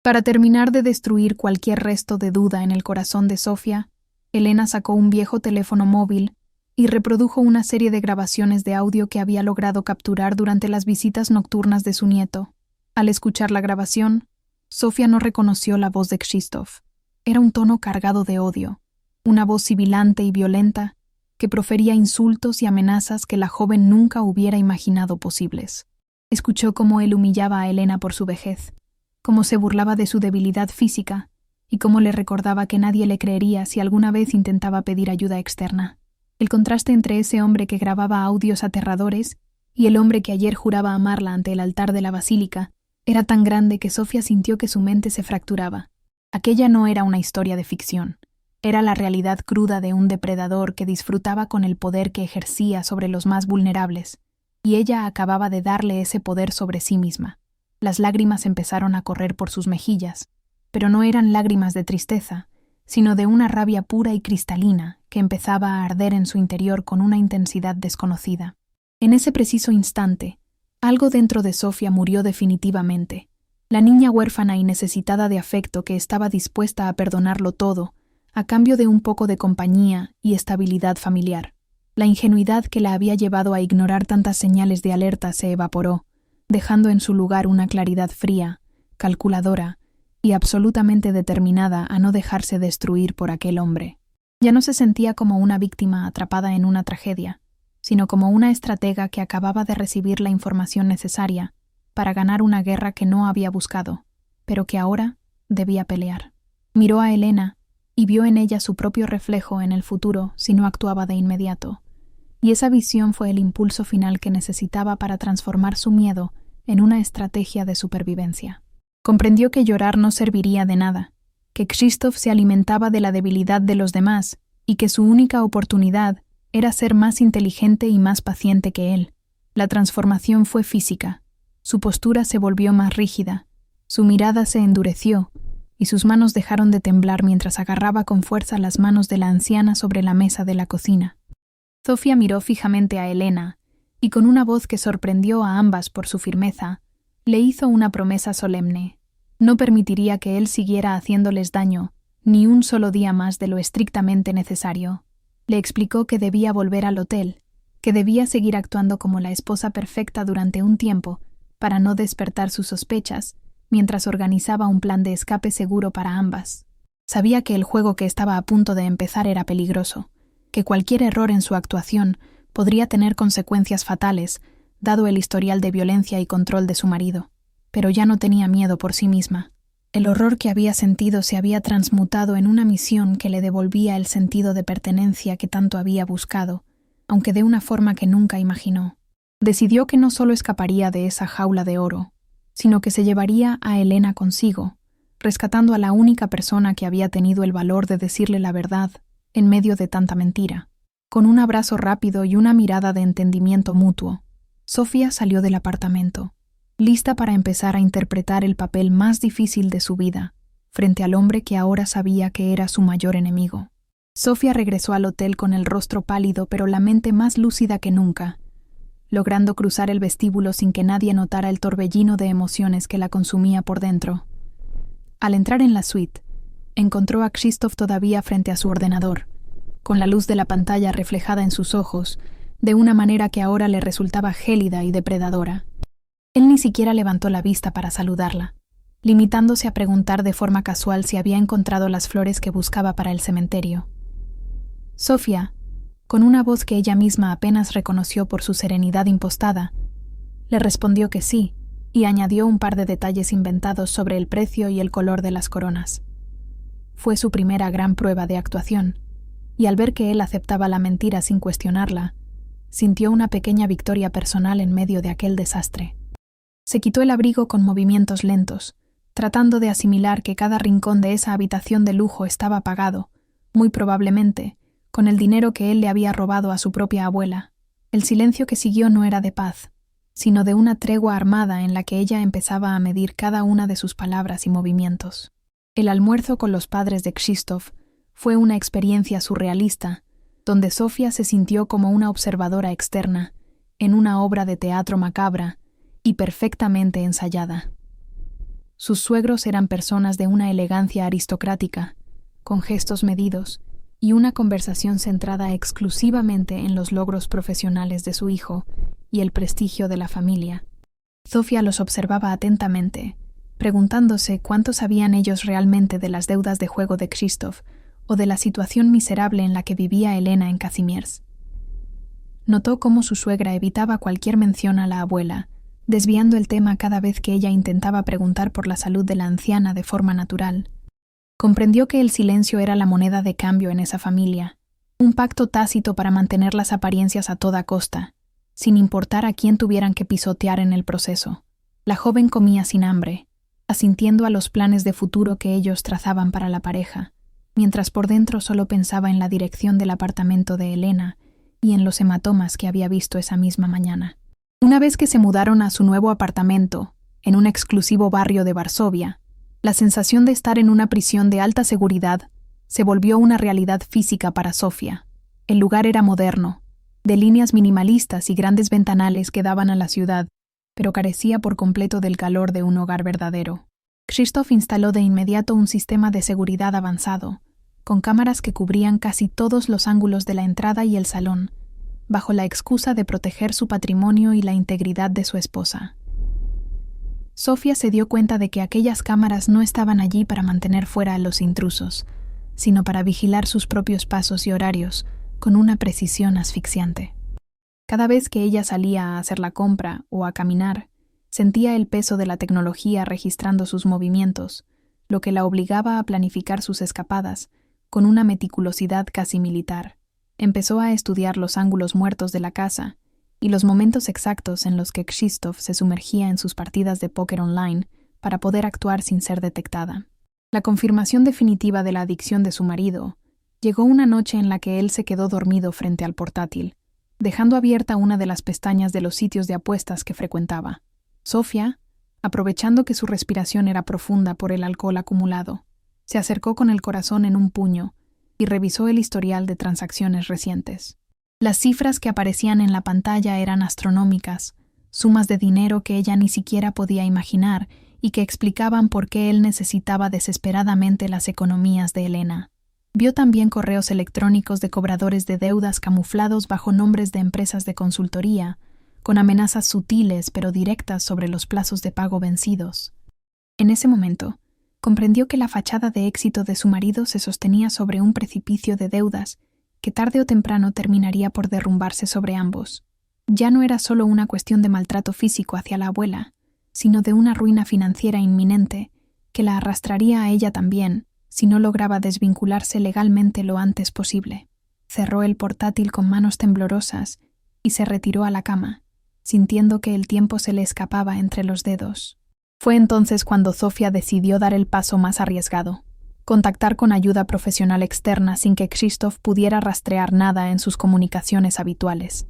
Para terminar de destruir cualquier resto de duda en el corazón de Zofia, Elena sacó un viejo teléfono móvil y reprodujo una serie de grabaciones de audio que había logrado capturar durante las visitas nocturnas de su nieto. Al escuchar la grabación, Zofia no reconoció la voz de Krzysztof. Era un tono cargado de odio, una voz sibilante y violenta que profería insultos y amenazas que la joven nunca hubiera imaginado posibles. Escuchó cómo él humillaba a Elena por su vejez, cómo se burlaba de su debilidad física y cómo le recordaba que nadie le creería si alguna vez intentaba pedir ayuda externa. El contraste entre ese hombre que grababa audios aterradores y el hombre que ayer juraba amarla ante el altar de la basílica era tan grande que Zofia sintió que su mente se fracturaba. Aquella no era una historia de ficción. Era la realidad cruda de un depredador que disfrutaba con el poder que ejercía sobre los más vulnerables, y ella acababa de darle ese poder sobre sí misma. Las lágrimas empezaron a correr por sus mejillas, pero no eran lágrimas de tristeza, sino de una rabia pura y cristalina que empezaba a arder en su interior con una intensidad desconocida. En ese preciso instante, algo dentro de Zofia murió definitivamente. La niña huérfana y necesitada de afecto que estaba dispuesta a perdonarlo todo, a cambio de un poco de compañía y estabilidad familiar. La ingenuidad que la había llevado a ignorar tantas señales de alerta se evaporó, dejando en su lugar una claridad fría, calculadora y absolutamente determinada a no dejarse destruir por aquel hombre. Ya no se sentía como una víctima atrapada en una tragedia, sino como una estratega que acababa de recibir la información necesaria para ganar una guerra que no había buscado, pero que ahora debía pelear. Miró a Elena y vio en ella su propio reflejo en el futuro si no actuaba de inmediato, y esa visión fue el impulso final que necesitaba para transformar su miedo en una estrategia de supervivencia. Comprendió que llorar no serviría de nada, que Krzysztof se alimentaba de la debilidad de los demás y que su única oportunidad era ser más inteligente y más paciente que él. La transformación fue física. Su postura se volvió más rígida, su mirada se endureció y sus manos dejaron de temblar mientras agarraba con fuerza las manos de la anciana sobre la mesa de la cocina. Zofia miró fijamente a Elena y con una voz que sorprendió a ambas por su firmeza, le hizo una promesa solemne. No permitiría que él siguiera haciéndoles daño ni un solo día más de lo estrictamente necesario. Le explicó que debía volver al hotel, que debía seguir actuando como la esposa perfecta durante un tiempo para no despertar sus sospechas mientras organizaba un plan de escape seguro para ambas. Sabía que el juego que estaba a punto de empezar era peligroso, que cualquier error en su actuación podría tener consecuencias fatales, dado el historial de violencia y control de su marido, pero ya no tenía miedo por sí misma. El horror que había sentido se había transmutado en una misión que le devolvía el sentido de pertenencia que tanto había buscado, aunque de una forma que nunca imaginó. Decidió que no solo escaparía de esa jaula de oro, sino que se llevaría a Elena consigo, rescatando a la única persona que había tenido el valor de decirle la verdad en medio de tanta mentira. Con un abrazo rápido y una mirada de entendimiento mutuo, Zofia salió del apartamento, lista para empezar a interpretar el papel más difícil de su vida, frente al hombre que ahora sabía que era su mayor enemigo. Zofia regresó al hotel con el rostro pálido pero la mente más lúcida que nunca, logrando cruzar el vestíbulo sin que nadie notara el torbellino de emociones que la consumía por dentro. Al entrar en la suite, encontró a Krzysztof todavía frente a su ordenador, con la luz de la pantalla reflejada en sus ojos, de una manera que ahora le resultaba gélida y depredadora. Él ni siquiera levantó la vista para saludarla, limitándose a preguntar de forma casual si había encontrado las flores que buscaba para el cementerio. Sofía, con una voz que ella misma apenas reconoció por su serenidad impostada, le respondió que sí, y añadió un par de detalles inventados sobre el precio y el color de las coronas. Fue su primera gran prueba de actuación, y al ver que él aceptaba la mentira sin cuestionarla, sintió una pequeña victoria personal en medio de aquel desastre. Se quitó el abrigo con movimientos lentos, tratando de asimilar que cada rincón de esa habitación de lujo estaba pagado, muy probablemente, con el dinero que él le había robado a su propia abuela. El silencio que siguió no era de paz, sino de una tregua armada en la que ella empezaba a medir cada una de sus palabras y movimientos. El almuerzo con los padres de Krzysztof fue una experiencia surrealista, donde Sofía se sintió como una observadora externa, en una obra de teatro macabra y perfectamente ensayada. Sus suegros eran personas de una elegancia aristocrática, con gestos medidos y una conversación centrada exclusivamente en los logros profesionales de su hijo y el prestigio de la familia. Sofía los observaba atentamente, preguntándose cuánto sabían ellos realmente de las deudas de juego de Krzysztof o de la situación miserable en la que vivía Elena en Kazimierz. Notó cómo su suegra evitaba cualquier mención a la abuela, desviando el tema cada vez que ella intentaba preguntar por la salud de la anciana de forma natural. Comprendió que el silencio era la moneda de cambio en esa familia, un pacto tácito para mantener las apariencias a toda costa, sin importar a quién tuvieran que pisotear en el proceso. La joven comía sin hambre, asintiendo a los planes de futuro que ellos trazaban para la pareja, mientras por dentro solo pensaba en la dirección del apartamento de Elena y en los hematomas que había visto esa misma mañana. Una vez que se mudaron a su nuevo apartamento, en un exclusivo barrio de Varsovia, la sensación de estar en una prisión de alta seguridad se volvió una realidad física para Sofía. El lugar era moderno, de líneas minimalistas y grandes ventanales que daban a la ciudad, pero carecía por completo del calor de un hogar verdadero. Krzysztof instaló de inmediato un sistema de seguridad avanzado, con cámaras que cubrían casi todos los ángulos de la entrada y el salón, bajo la excusa de proteger su patrimonio y la integridad de su esposa. Sofía se dio cuenta de que aquellas cámaras no estaban allí para mantener fuera a los intrusos, sino para vigilar sus propios pasos y horarios con una precisión asfixiante. Cada vez que ella salía a hacer la compra o a caminar, sentía el peso de la tecnología registrando sus movimientos, lo que la obligaba a planificar sus escapadas con una meticulosidad casi militar. Empezó a estudiar los ángulos muertos de la casa y los momentos exactos en los que Krzysztof se sumergía en sus partidas de póker online para poder actuar sin ser detectada. La confirmación definitiva de la adicción de su marido llegó una noche en la que él se quedó dormido frente al portátil, dejando abierta una de las pestañas de los sitios de apuestas que frecuentaba. Sofía, aprovechando que su respiración era profunda por el alcohol acumulado, se acercó con el corazón en un puño y revisó el historial de transacciones recientes. Las cifras que aparecían en la pantalla eran astronómicas, sumas de dinero que ella ni siquiera podía imaginar y que explicaban por qué él necesitaba desesperadamente las economías de Elena. Vio también correos electrónicos de cobradores de deudas camuflados bajo nombres de empresas de consultoría, con amenazas sutiles pero directas sobre los plazos de pago vencidos. En ese momento, comprendió que la fachada de éxito de su marido se sostenía sobre un precipicio de deudas que tarde o temprano terminaría por derrumbarse sobre ambos. Ya no era solo una cuestión de maltrato físico hacia la abuela, sino de una ruina financiera inminente que la arrastraría a ella también si no lograba desvincularse legalmente lo antes posible. Cerró el portátil con manos temblorosas y se retiró a la cama, sintiendo que el tiempo se le escapaba entre los dedos. Fue entonces cuando Sofía decidió dar el paso más arriesgado: contactar con ayuda profesional externa sin que Krzysztof pudiera rastrear nada en sus comunicaciones habituales.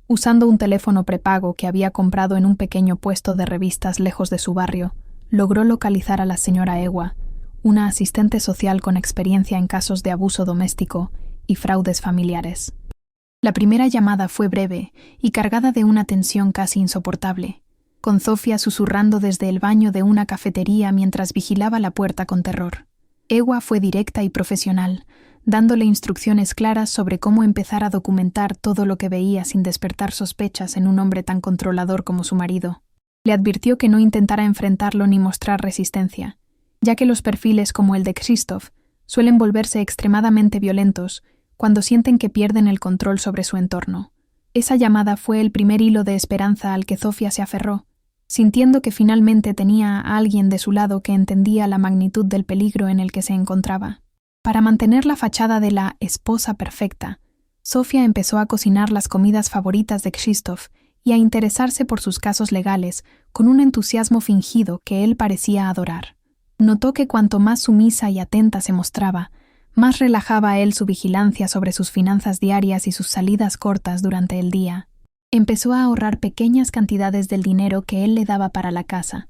Usando un teléfono prepago que había comprado en un pequeño puesto de revistas lejos de su barrio, logró localizar a la señora Ewa, una asistente social con experiencia en casos de abuso doméstico y fraudes familiares. La primera llamada fue breve y cargada de una tensión casi insoportable, con Sofía susurrando desde el baño de una cafetería mientras vigilaba la puerta con terror. Ewa fue directa y profesional, dándole instrucciones claras sobre cómo empezar a documentar todo lo que veía sin despertar sospechas en un hombre tan controlador como su marido. Le advirtió que no intentara enfrentarlo ni mostrar resistencia, ya que los perfiles como el de Krzysztof suelen volverse extremadamente violentos cuando sienten que pierden el control sobre su entorno. Esa llamada fue el primer hilo de esperanza al que Zofia se aferró, sintiendo que finalmente tenía a alguien de su lado que entendía la magnitud del peligro en el que se encontraba. Para mantener la fachada de la esposa perfecta, Zofia empezó a cocinar las comidas favoritas de Krzysztof y a interesarse por sus casos legales con un entusiasmo fingido que él parecía adorar. Notó que cuanto más sumisa y atenta se mostraba, más relajaba él su vigilancia sobre sus finanzas diarias y sus salidas cortas durante el día. Empezó a ahorrar pequeñas cantidades del dinero que él le daba para la casa,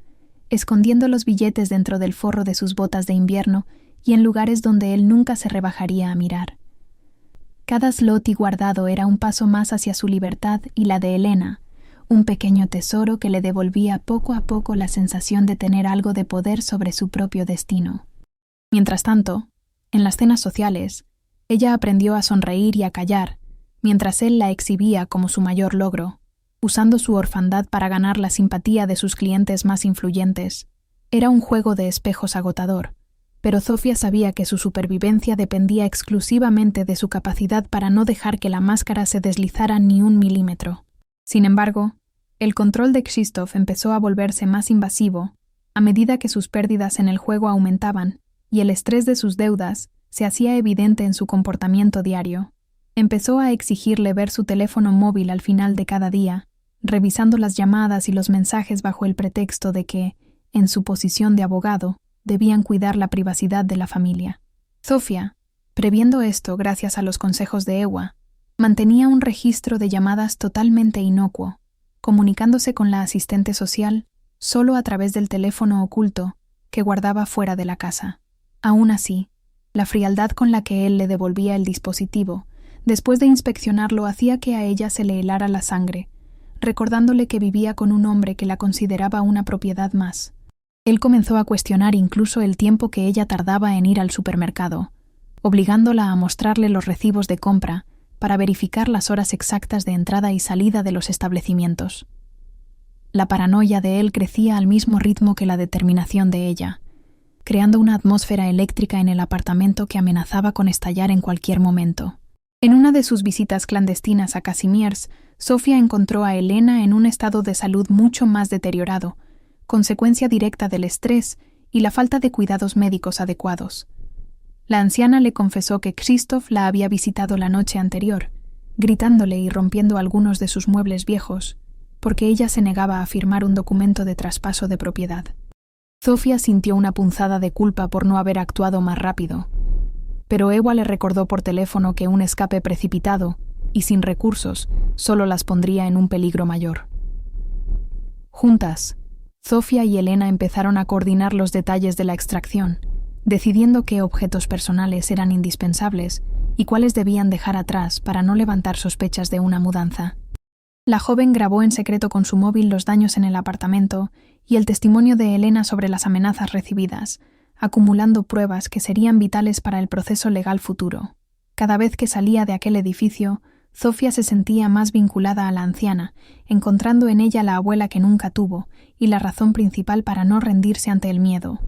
escondiendo los billetes dentro del forro de sus botas de invierno y en lugares donde él nunca se rebajaría a mirar. Cada zloty guardado era un paso más hacia su libertad y la de Elena, un pequeño tesoro que le devolvía poco a poco la sensación de tener algo de poder sobre su propio destino. Mientras tanto, en las cenas sociales, ella aprendió a sonreír y a callar, mientras él la exhibía como su mayor logro, usando su orfandad para ganar la simpatía de sus clientes más influyentes. Era un juego de espejos agotador, pero Zofia sabía que su supervivencia dependía exclusivamente de su capacidad para no dejar que la máscara se deslizara ni un milímetro. Sin embargo, el control de Krzysztof empezó a volverse más invasivo a medida que sus pérdidas en el juego aumentaban y el estrés de sus deudas se hacía evidente en su comportamiento diario. Empezó a exigirle ver su teléfono móvil al final de cada día, revisando las llamadas y los mensajes bajo el pretexto de que, en su posición de abogado, debían cuidar la privacidad de la familia. Zofia, previendo esto gracias a los consejos de Ewa, mantenía un registro de llamadas totalmente inocuo, comunicándose con la asistente social solo a través del teléfono oculto que guardaba fuera de la casa. Aún así, la frialdad con la que él le devolvía el dispositivo, después de inspeccionarlo, hacía que a ella se le helara la sangre, recordándole que vivía con un hombre que la consideraba una propiedad más. Él comenzó a cuestionar incluso el tiempo que ella tardaba en ir al supermercado, obligándola a mostrarle los recibos de compra para verificar las horas exactas de entrada y salida de los establecimientos. La paranoia de él crecía al mismo ritmo que la determinación de ella, creando una atmósfera eléctrica en el apartamento que amenazaba con estallar en cualquier momento. En una de sus visitas clandestinas a Kazimierz, Zofia encontró a Elena en un estado de salud mucho más deteriorado, consecuencia directa del estrés y la falta de cuidados médicos adecuados. La anciana le confesó que Krzysztof la había visitado la noche anterior, gritándole y rompiendo algunos de sus muebles viejos, porque ella se negaba a firmar un documento de traspaso de propiedad. Zofia sintió una punzada de culpa por no haber actuado más rápido, pero Ewa le recordó por teléfono que un escape precipitado y sin recursos solo las pondría en un peligro mayor. Juntas, Zofia y Elena empezaron a coordinar los detalles de la extracción, decidiendo qué objetos personales eran indispensables y cuáles debían dejar atrás para no levantar sospechas de una mudanza. La joven grabó en secreto con su móvil los daños en el apartamento y el testimonio de Elena sobre las amenazas recibidas, acumulando pruebas que serían vitales para el proceso legal futuro. Cada vez que salía de aquel edificio, Zofia se sentía más vinculada a la anciana, encontrando en ella la abuela que nunca tuvo y la razón principal para no rendirse ante el miedo.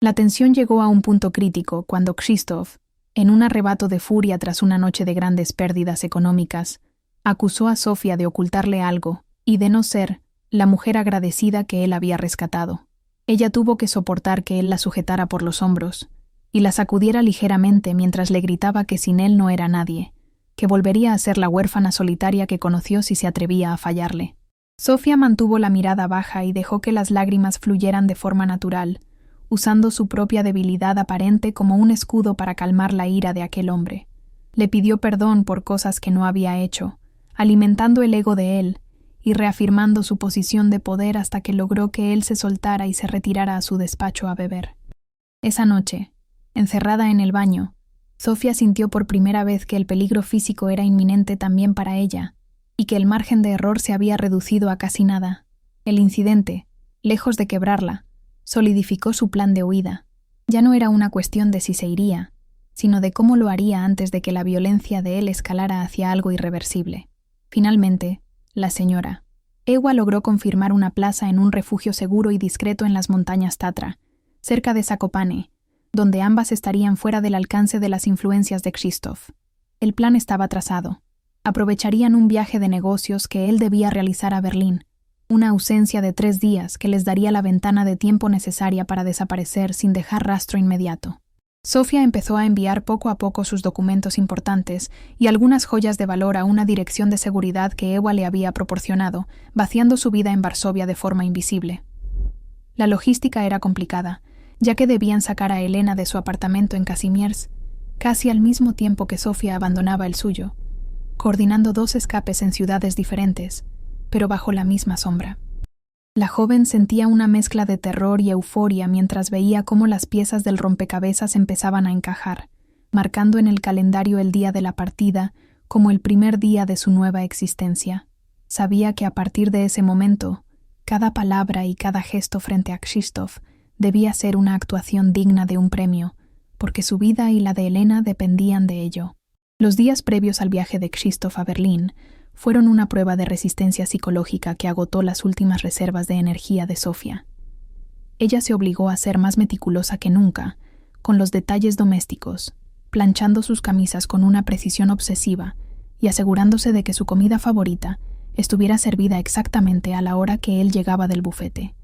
La tensión llegó a un punto crítico cuando Krzysztof, en un arrebato de furia tras una noche de grandes pérdidas económicas, acusó a Zofia de ocultarle algo y de no ser la mujer agradecida que él había rescatado. Ella tuvo que soportar que él la sujetara por los hombros y la sacudiera ligeramente mientras le gritaba que sin él no era nadie, que volvería a ser la huérfana solitaria que conoció si se atrevía a fallarle. Zofia mantuvo la mirada baja y dejó que las lágrimas fluyeran de forma natural, usando su propia debilidad aparente como un escudo para calmar la ira de aquel hombre. Le pidió perdón por cosas que no había hecho, alimentando el ego de él y reafirmando su posición de poder hasta que logró que él se soltara y se retirara a su despacho a beber. Esa noche, encerrada en el baño, Zofia sintió por primera vez que el peligro físico era inminente también para ella y que el margen de error se había reducido a casi nada. El incidente, lejos de quebrarla, solidificó su plan de huida, Ya no era una cuestión de si se iría, sino de cómo lo haría antes de que la violencia de él escalara hacia algo irreversible. Finalmente, la señora Ewa logró confirmar una plaza en un refugio seguro y discreto en las montañas Tatra, cerca de Zakopane, donde ambas estarían fuera del alcance de las influencias de Krzysztof. El plan estaba trazado. Aprovecharían un viaje de negocios que él debía realizar a Berlín, una ausencia de 3 días que les daría la ventana de tiempo necesaria para desaparecer sin dejar rastro inmediato. Sofía empezó a enviar poco a poco sus documentos importantes y algunas joyas de valor a una dirección de seguridad que Ewa le había proporcionado, vaciando su vida en Varsovia de forma invisible. La logística era complicada, ya que debían sacar a Elena de su apartamento en Kazimierz, casi al mismo tiempo que Sofía abandonaba el suyo, coordinando 2 escapes en ciudades diferentes, pero bajo la misma sombra. La joven sentía una mezcla de terror y euforia mientras veía cómo las piezas del rompecabezas empezaban a encajar, marcando en el calendario el día de la partida como el primer día de su nueva existencia. Sabía que a partir de ese momento, cada palabra y cada gesto frente a Krzysztof debía ser una actuación digna de un premio, porque su vida y la de Elena dependían de ello. Los días previos al viaje de Krzysztof a Berlín fueron una prueba de resistencia psicológica que agotó las últimas reservas de energía de Sofía. Ella se obligó a ser más meticulosa que nunca, con los detalles domésticos, planchando sus camisas con una precisión obsesiva y asegurándose de que su comida favorita estuviera servida exactamente a la hora que él llegaba del bufete.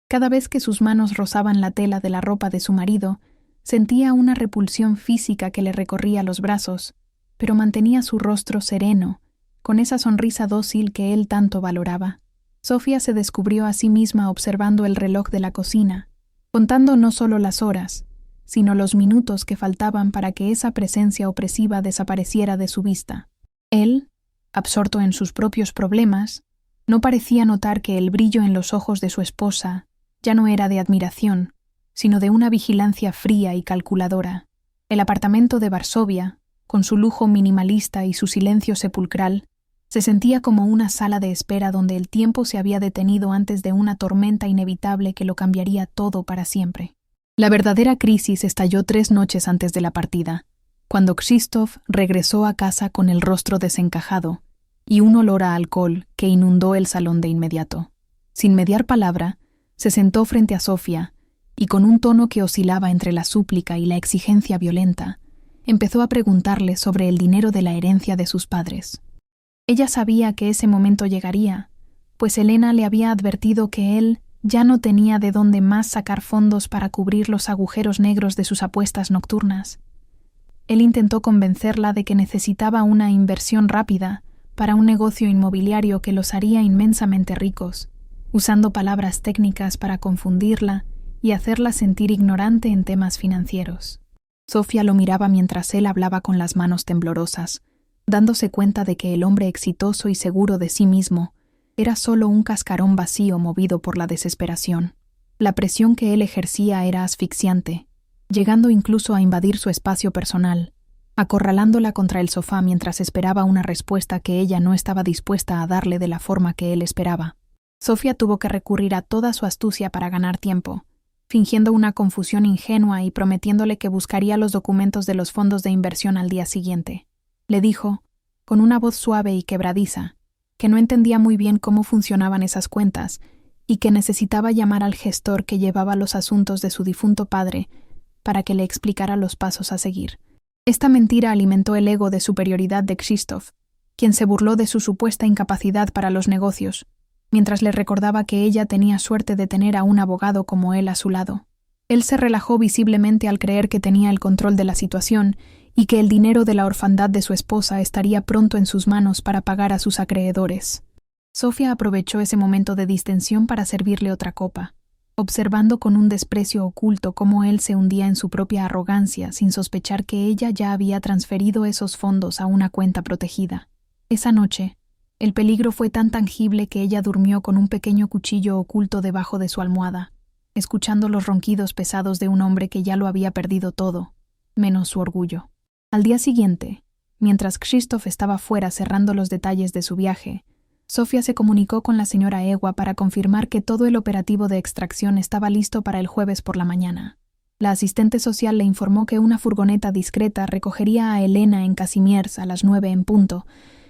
Cada vez que sus manos rozaban la tela de la ropa de su marido, sentía una repulsión física que le recorría los brazos, pero mantenía su rostro sereno, con esa sonrisa dócil que él tanto valoraba. Sofía se descubrió a sí misma observando el reloj de la cocina, contando no solo las horas, sino los minutos que faltaban para que esa presencia opresiva desapareciera de su vista. Él, absorto en sus propios problemas, no parecía notar que el brillo en los ojos de su esposa ya no era de admiración, sino de una vigilancia fría y calculadora. El apartamento de Varsovia, con su lujo minimalista y su silencio sepulcral, se sentía como una sala de espera donde el tiempo se había detenido antes de una tormenta inevitable que lo cambiaría todo para siempre. La verdadera crisis estalló 3 noches antes de la partida, cuando Krzysztof regresó a casa con el rostro desencajado y un olor a alcohol que inundó el salón de inmediato. Sin mediar palabra, se sentó frente a Sofía y con un tono que oscilaba entre la súplica y la exigencia violenta, empezó a preguntarle sobre el dinero de la herencia de sus padres. Ella sabía que ese momento llegaría, pues Elena le había advertido que él ya no tenía de dónde más sacar fondos para cubrir los agujeros negros de sus apuestas nocturnas. Él intentó convencerla de que necesitaba una inversión rápida para un negocio inmobiliario que los haría inmensamente ricos, usando palabras técnicas para confundirla y hacerla sentir ignorante en temas financieros. Sofía lo miraba mientras él hablaba con las manos temblorosas, dándose cuenta de que el hombre exitoso y seguro de sí mismo era solo un cascarón vacío movido por la desesperación. La presión que él ejercía era asfixiante, llegando incluso a invadir su espacio personal, acorralándola contra el sofá mientras esperaba una respuesta que ella no estaba dispuesta a darle de la forma que él esperaba. Sofía tuvo que recurrir a toda su astucia para ganar tiempo, fingiendo una confusión ingenua y prometiéndole que buscaría los documentos de los fondos de inversión al día siguiente. Le dijo, con una voz suave y quebradiza, que no entendía muy bien cómo funcionaban esas cuentas y que necesitaba llamar al gestor que llevaba los asuntos de su difunto padre para que le explicara los pasos a seguir. Esta mentira alimentó el ego de superioridad de Krzysztof, quien se burló de su supuesta incapacidad para los negocios, mientras le recordaba que ella tenía suerte de tener a un abogado como él a su lado. Él se relajó visiblemente al creer que tenía el control de la situación y que el dinero de la orfandad de su esposa estaría pronto en sus manos para pagar a sus acreedores. Sofía aprovechó ese momento de distensión para servirle otra copa, observando con un desprecio oculto cómo él se hundía en su propia arrogancia sin sospechar que ella ya había transferido esos fondos a una cuenta protegida. Esa noche, el peligro fue tan tangible que ella durmió con un pequeño cuchillo oculto debajo de su almohada, escuchando los ronquidos pesados de un hombre que ya lo había perdido todo, menos su orgullo. Al día siguiente, mientras Krzysztof estaba fuera cerrando los detalles de su viaje, Sofía se comunicó con la señora Ewa para confirmar que todo el operativo de extracción estaba listo para el jueves por la mañana. La asistente social le informó que una furgoneta discreta recogería a Elena en Kazimierz a las 9 en punto,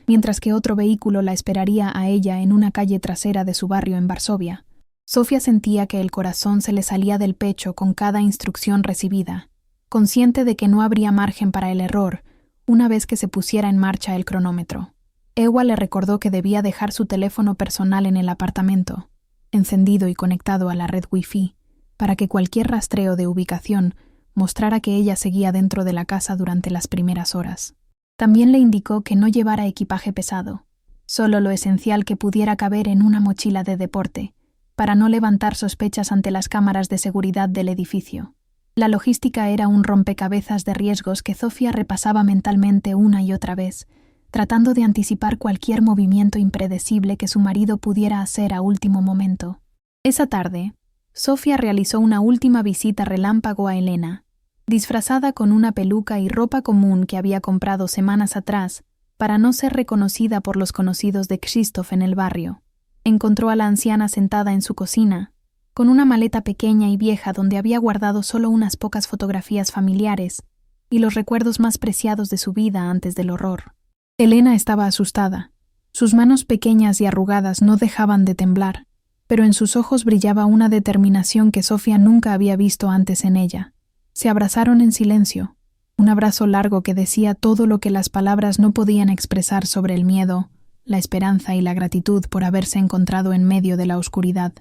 mientras que otro vehículo la esperaría a ella en una calle trasera de su barrio en Varsovia. Sofía sentía que el corazón se le salía del pecho con cada instrucción recibida, consciente de que no habría margen para el error una vez que se pusiera en marcha el cronómetro. Ewa le recordó que debía dejar su teléfono personal en el apartamento, encendido y conectado a la red Wi-Fi, para que cualquier rastreo de ubicación mostrara que ella seguía dentro de la casa durante las primeras horas. También le indicó que no llevara equipaje pesado, solo lo esencial que pudiera caber en una mochila de deporte, para no levantar sospechas ante las cámaras de seguridad del edificio. La logística era un rompecabezas de riesgos que Sofía repasaba mentalmente una y otra vez, tratando de anticipar cualquier movimiento impredecible que su marido pudiera hacer a último momento. Esa tarde, Sofía realizó una última visita relámpago a Elena, disfrazada con una peluca y ropa común que había comprado semanas atrás para no ser reconocida por los conocidos de Krzysztof en el barrio. Encontró a la anciana sentada en su cocina, con una maleta pequeña y vieja donde había guardado solo unas pocas fotografías familiares y los recuerdos más preciados de su vida antes del horror. Elena estaba asustada. Sus manos pequeñas y arrugadas no dejaban de temblar, pero en sus ojos brillaba una determinación que Sofía nunca había visto antes en ella. Se abrazaron en silencio, un abrazo largo que decía todo lo que las palabras no podían expresar sobre el miedo, la esperanza y la gratitud por haberse encontrado en medio de la oscuridad.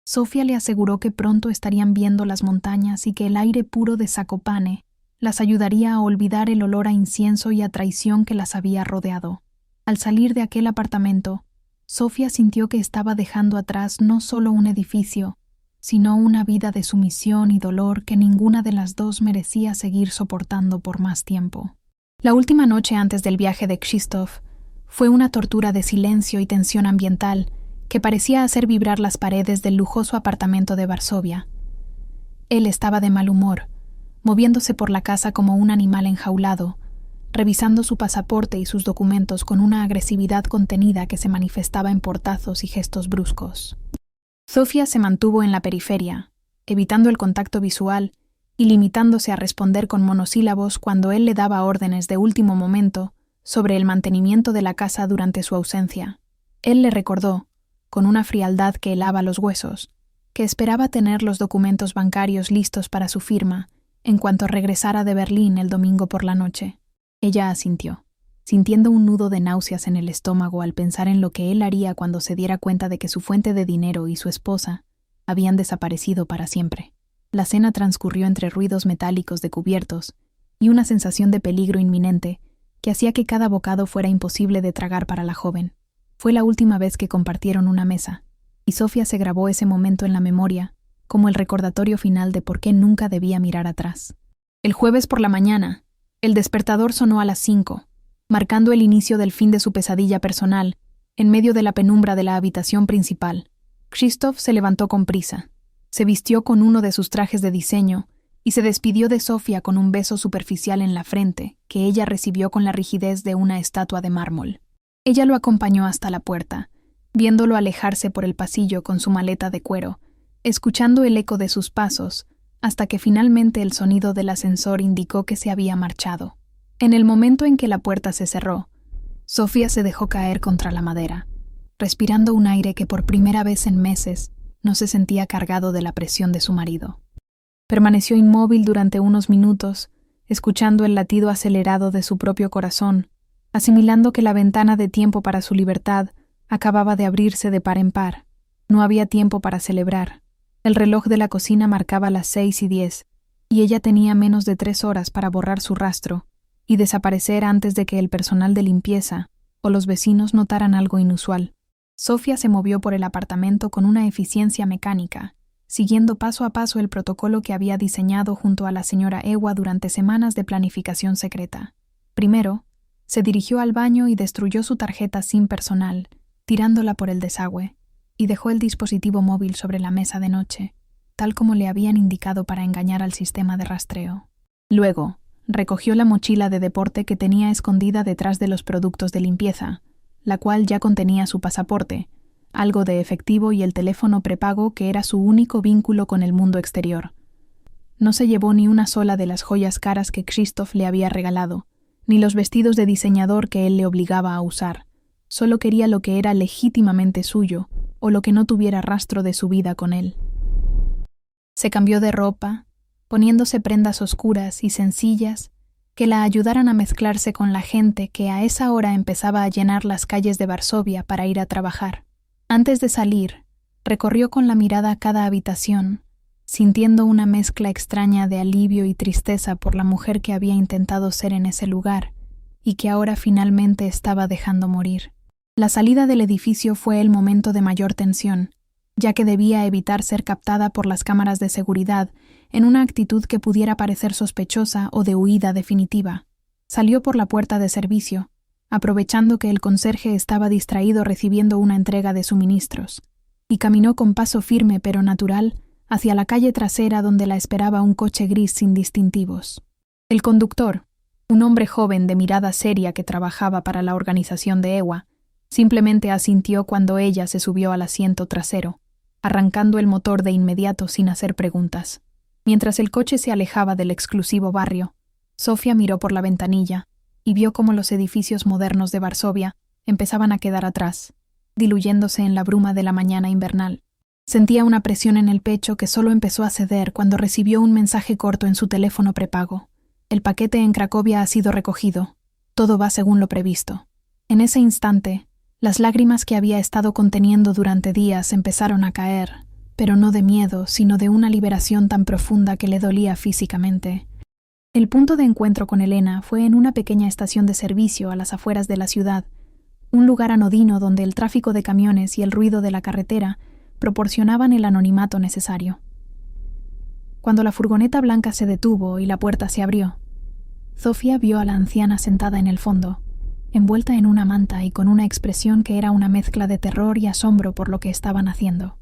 Sofía le aseguró que pronto estarían viendo las montañas y que el aire puro de Zakopane las ayudaría a olvidar el olor a incienso y a traición que las había rodeado. Al salir de aquel apartamento, Sofía sintió que estaba dejando atrás no solo un edificio, sino una vida de sumisión y dolor que ninguna de las dos merecía seguir soportando por más tiempo. La última noche antes del viaje de Krzysztof fue una tortura de silencio y tensión ambiental que parecía hacer vibrar las paredes del lujoso apartamento de Varsovia. Él estaba de mal humor, moviéndose por la casa como un animal enjaulado, revisando su pasaporte y sus documentos con una agresividad contenida que se manifestaba en portazos y gestos bruscos. Sofía se mantuvo en la periferia, evitando el contacto visual y limitándose a responder con monosílabos cuando él le daba órdenes de último momento sobre el mantenimiento de la casa durante su ausencia. Él le recordó, con una frialdad que helaba los huesos, que esperaba tener los documentos bancarios listos para su firma en cuanto regresara de Berlín el domingo por la noche. Ella asintió, sintiendo un nudo de náuseas en el estómago al pensar en lo que él haría cuando se diera cuenta de que su fuente de dinero y su esposa habían desaparecido para siempre. La cena transcurrió entre ruidos metálicos de cubiertos y una sensación de peligro inminente que hacía que cada bocado fuera imposible de tragar para la joven. Fue la última vez que compartieron una mesa, y Sofía se grabó ese momento en la memoria como el recordatorio final de por qué nunca debía mirar atrás. El jueves por la mañana, el despertador sonó a las 5, marcando el inicio del fin de su pesadilla personal, en medio de la penumbra de la habitación principal. Krzysztof se levantó con prisa, se vistió con uno de sus trajes de diseño y se despidió de Sofía con un beso superficial en la frente que ella recibió con la rigidez de una estatua de mármol. Ella lo acompañó hasta la puerta, viéndolo alejarse por el pasillo con su maleta de cuero, escuchando el eco de sus pasos, hasta que finalmente el sonido del ascensor indicó que se había marchado. En el momento en que la puerta se cerró, Sofía se dejó caer contra la madera, respirando un aire que por primera vez en meses no se sentía cargado de la presión de su marido. Permaneció inmóvil durante unos minutos, escuchando el latido acelerado de su propio corazón, asimilando que la ventana de tiempo para su libertad acababa de abrirse de par en par. No había tiempo para celebrar. El reloj de la cocina marcaba las 6:10, y ella tenía menos de 3 horas para borrar su rastro y desaparecer antes de que el personal de limpieza o los vecinos notaran algo inusual. Sofía se movió por el apartamento con una eficiencia mecánica, siguiendo paso a paso el protocolo que había diseñado junto a la señora Ewa durante semanas de planificación secreta. Primero, se dirigió al baño y destruyó su tarjeta SIM personal, tirándola por el desagüe, y dejó el dispositivo móvil sobre la mesa de noche, tal como le habían indicado para engañar al sistema de rastreo. Luego, recogió la mochila de deporte que tenía escondida detrás de los productos de limpieza, la cual ya contenía su pasaporte, algo de efectivo y el teléfono prepago que era su único vínculo con el mundo exterior. No se llevó ni una sola de las joyas caras que Krzysztof le había regalado, ni los vestidos de diseñador que él le obligaba a usar. Solo quería lo que era legítimamente suyo, o lo que no tuviera rastro de su vida con él. Se cambió de ropa, poniéndose prendas oscuras y sencillas que la ayudaran a mezclarse con la gente que a esa hora empezaba a llenar las calles de Varsovia para ir a trabajar. Antes de salir, recorrió con la mirada cada habitación, sintiendo una mezcla extraña de alivio y tristeza por la mujer que había intentado ser en ese lugar y que ahora finalmente estaba dejando morir. La salida del edificio fue el momento de mayor tensión, ya que debía evitar ser captada por las cámaras de seguridad en una actitud que pudiera parecer sospechosa o de huida definitiva. Salió por la puerta de servicio, aprovechando que el conserje estaba distraído recibiendo una entrega de suministros, y caminó con paso firme pero natural hacia la calle trasera donde la esperaba un coche gris sin distintivos. El conductor, un hombre joven de mirada seria que trabajaba para la organización de EWA, simplemente asintió cuando ella se subió al asiento trasero, arrancando el motor de inmediato sin hacer preguntas. Mientras el coche se alejaba del exclusivo barrio, Sofía miró por la ventanilla y vio cómo los edificios modernos de Varsovia empezaban a quedar atrás, diluyéndose en la bruma de la mañana invernal. Sentía una presión en el pecho que solo empezó a ceder cuando recibió un mensaje corto en su teléfono prepago. El paquete en Cracovia ha sido recogido. Todo va según lo previsto. En ese instante, las lágrimas que había estado conteniendo durante días empezaron a caer, pero no de miedo, sino de una liberación tan profunda que le dolía físicamente. El punto de encuentro con Elena fue en una pequeña estación de servicio a las afueras de la ciudad, un lugar anodino donde el tráfico de camiones y el ruido de la carretera proporcionaban el anonimato necesario. Cuando la furgoneta blanca se detuvo y la puerta se abrió, Sofía vio a la anciana sentada en el fondo, envuelta en una manta y con una expresión que era una mezcla de terror y asombro por lo que estaban haciendo.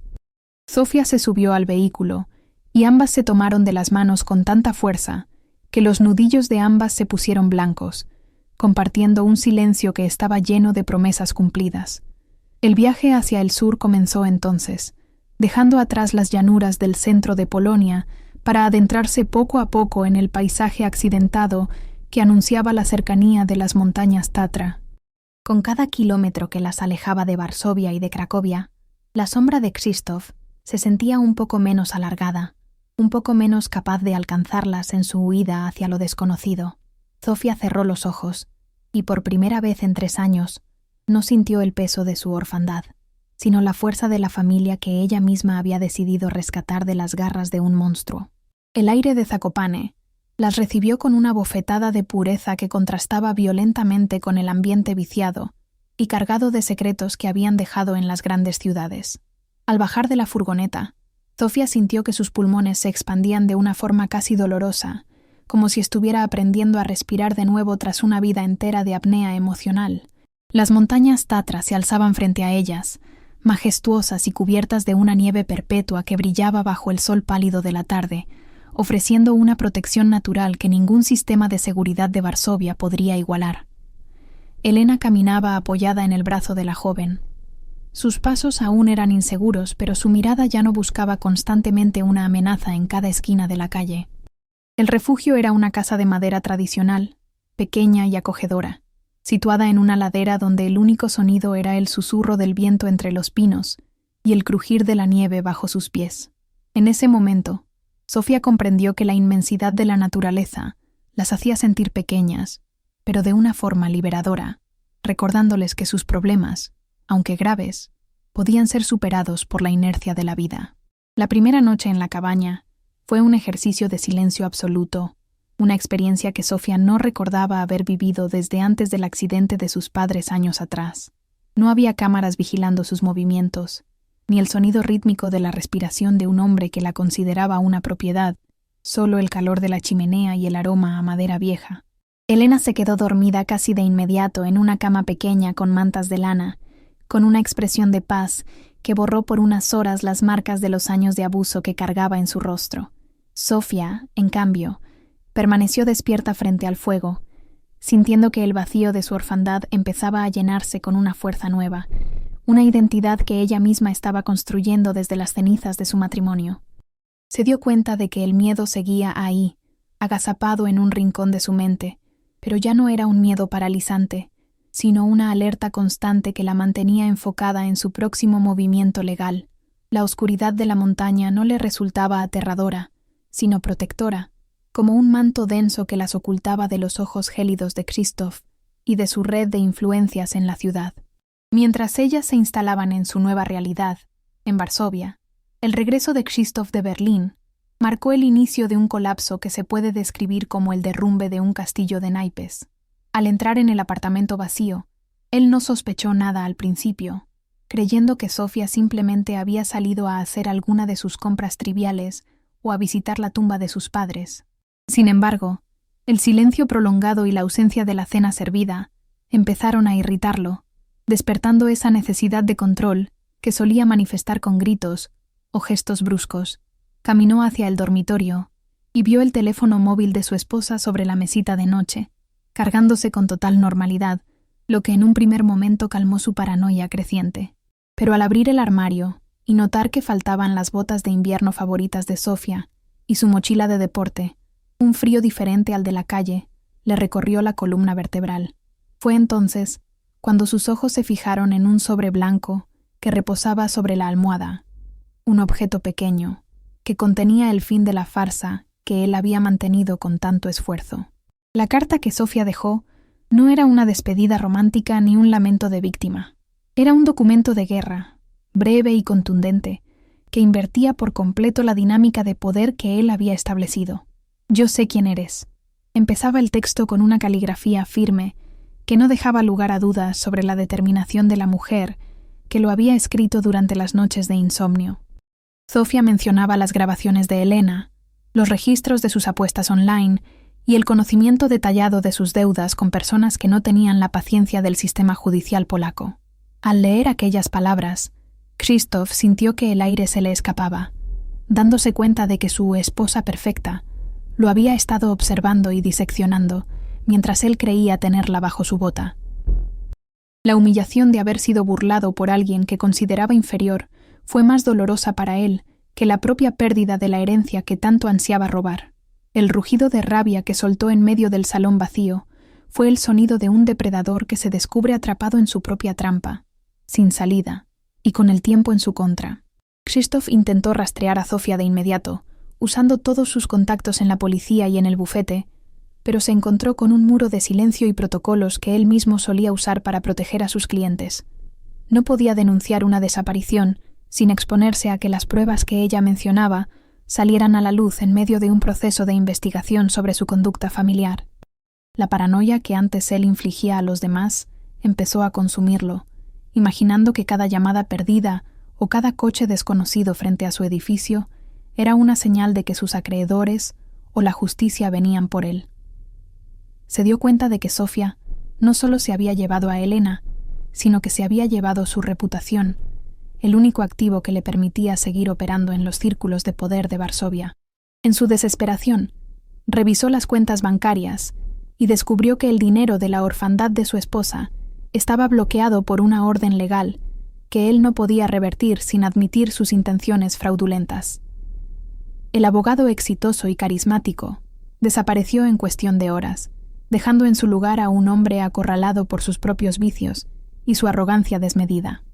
Sofía se subió al vehículo y ambas se tomaron de las manos con tanta fuerza que los nudillos de ambas se pusieron blancos, compartiendo un silencio que estaba lleno de promesas cumplidas. El viaje hacia el sur comenzó entonces, dejando atrás las llanuras del centro de Polonia para adentrarse poco a poco en el paisaje accidentado que anunciaba la cercanía de las montañas Tatra. Con cada kilómetro que las alejaba de Varsovia y de Cracovia, la sombra de Krzysztof se sentía un poco menos alargada, un poco menos capaz de alcanzarlas en su huida hacia lo desconocido. Sofía cerró los ojos y por primera vez en 3 años no sintió el peso de su orfandad, sino la fuerza de la familia que ella misma había decidido rescatar de las garras de un monstruo. El aire de Zakopane las recibió con una bofetada de pureza que contrastaba violentamente con el ambiente viciado y cargado de secretos que habían dejado en las grandes ciudades. Al bajar de la furgoneta, Sofía sintió que sus pulmones se expandían de una forma casi dolorosa, como si estuviera aprendiendo a respirar de nuevo tras una vida entera de apnea emocional. Las montañas Tatra se alzaban frente a ellas, majestuosas y cubiertas de una nieve perpetua que brillaba bajo el sol pálido de la tarde, ofreciendo una protección natural que ningún sistema de seguridad de Varsovia podría igualar. Elena caminaba apoyada en el brazo de la joven. Sus pasos aún eran inseguros, pero su mirada ya no buscaba constantemente una amenaza en cada esquina de la calle. El refugio era una casa de madera tradicional, pequeña y acogedora, situada en una ladera donde el único sonido era el susurro del viento entre los pinos y el crujir de la nieve bajo sus pies. En ese momento, Sofía comprendió que la inmensidad de la naturaleza las hacía sentir pequeñas, pero de una forma liberadora, recordándoles que sus problemas, aunque graves, podían ser superados por la inercia de la vida. La primera noche en la cabaña fue un ejercicio de silencio absoluto, una experiencia que Sofía no recordaba haber vivido desde antes del accidente de sus padres años atrás. No había cámaras vigilando sus movimientos, ni el sonido rítmico de la respiración de un hombre que la consideraba una propiedad, solo el calor de la chimenea y el aroma a madera vieja. Elena se quedó dormida casi de inmediato en una cama pequeña con mantas de lana, con una expresión de paz que borró por unas horas las marcas de los años de abuso que cargaba en su rostro. Sofía, en cambio, permaneció despierta frente al fuego, sintiendo que el vacío de su orfandad empezaba a llenarse con una fuerza nueva, una identidad que ella misma estaba construyendo desde las cenizas de su matrimonio. Se dio cuenta de que el miedo seguía ahí, agazapado en un rincón de su mente, pero ya no era un miedo paralizante, sino una alerta constante que la mantenía enfocada en su próximo movimiento legal. La oscuridad de la montaña no le resultaba aterradora, sino protectora, como un manto denso que las ocultaba de los ojos gélidos de Krzysztof y de su red de influencias en la ciudad. Mientras ellas se instalaban en su nueva realidad, en Varsovia, el regreso de Krzysztof de Berlín marcó el inicio de un colapso que se puede describir como el derrumbe de un castillo de naipes. Al entrar en el apartamento vacío, él no sospechó nada al principio, creyendo que Sofía simplemente había salido a hacer alguna de sus compras triviales o a visitar la tumba de sus padres. Sin embargo, el silencio prolongado y la ausencia de la cena servida empezaron a irritarlo, despertando esa necesidad de control que solía manifestar con gritos o gestos bruscos. Caminó hacia el dormitorio y vio el teléfono móvil de su esposa sobre la mesita de noche, cargándose con total normalidad, lo que en un primer momento calmó su paranoia creciente. Pero al abrir el armario y notar que faltaban las botas de invierno favoritas de Sofía y su mochila de deporte, un frío diferente al de la calle le recorrió la columna vertebral. Fue entonces cuando sus ojos se fijaron en un sobre blanco que reposaba sobre la almohada, un objeto pequeño que contenía el fin de la farsa que él había mantenido con tanto esfuerzo. La carta que Sofía dejó no era una despedida romántica ni un lamento de víctima. Era un documento de guerra, breve y contundente, que invertía por completo la dinámica de poder que él había establecido. «Yo sé quién eres». Empezaba el texto con una caligrafía firme que no dejaba lugar a dudas sobre la determinación de la mujer que lo había escrito durante las noches de insomnio. Sofía mencionaba las grabaciones de Elena, los registros de sus apuestas online y el conocimiento detallado de sus deudas con personas que no tenían la paciencia del sistema judicial polaco. Al leer aquellas palabras, Krzysztof sintió que el aire se le escapaba, dándose cuenta de que su esposa perfecta lo había estado observando y diseccionando mientras él creía tenerla bajo su bota. La humillación de haber sido burlado por alguien que consideraba inferior fue más dolorosa para él que la propia pérdida de la herencia que tanto ansiaba robar. El rugido de rabia que soltó en medio del salón vacío fue el sonido de un depredador que se descubre atrapado en su propia trampa, sin salida, y con el tiempo en su contra. Krzysztof intentó rastrear a Sofía de inmediato, usando todos sus contactos en la policía y en el bufete, pero se encontró con un muro de silencio y protocolos que él mismo solía usar para proteger a sus clientes. No podía denunciar una desaparición sin exponerse a que las pruebas que ella mencionaba salieran a la luz en medio de un proceso de investigación sobre su conducta familiar. La paranoia que antes él infligía a los demás empezó a consumirlo, imaginando que cada llamada perdida o cada coche desconocido frente a su edificio era una señal de que sus acreedores o la justicia venían por él. Se dio cuenta de que Sofía no solo se había llevado a Elena, sino que se había llevado su reputación, el único activo que le permitía seguir operando en los círculos de poder de Varsovia. En su desesperación, revisó las cuentas bancarias y descubrió que el dinero de la orfandad de su esposa estaba bloqueado por una orden legal que él no podía revertir sin admitir sus intenciones fraudulentas. El abogado exitoso y carismático desapareció en cuestión de horas, dejando en su lugar a un hombre acorralado por sus propios vicios y su arrogancia desmedida.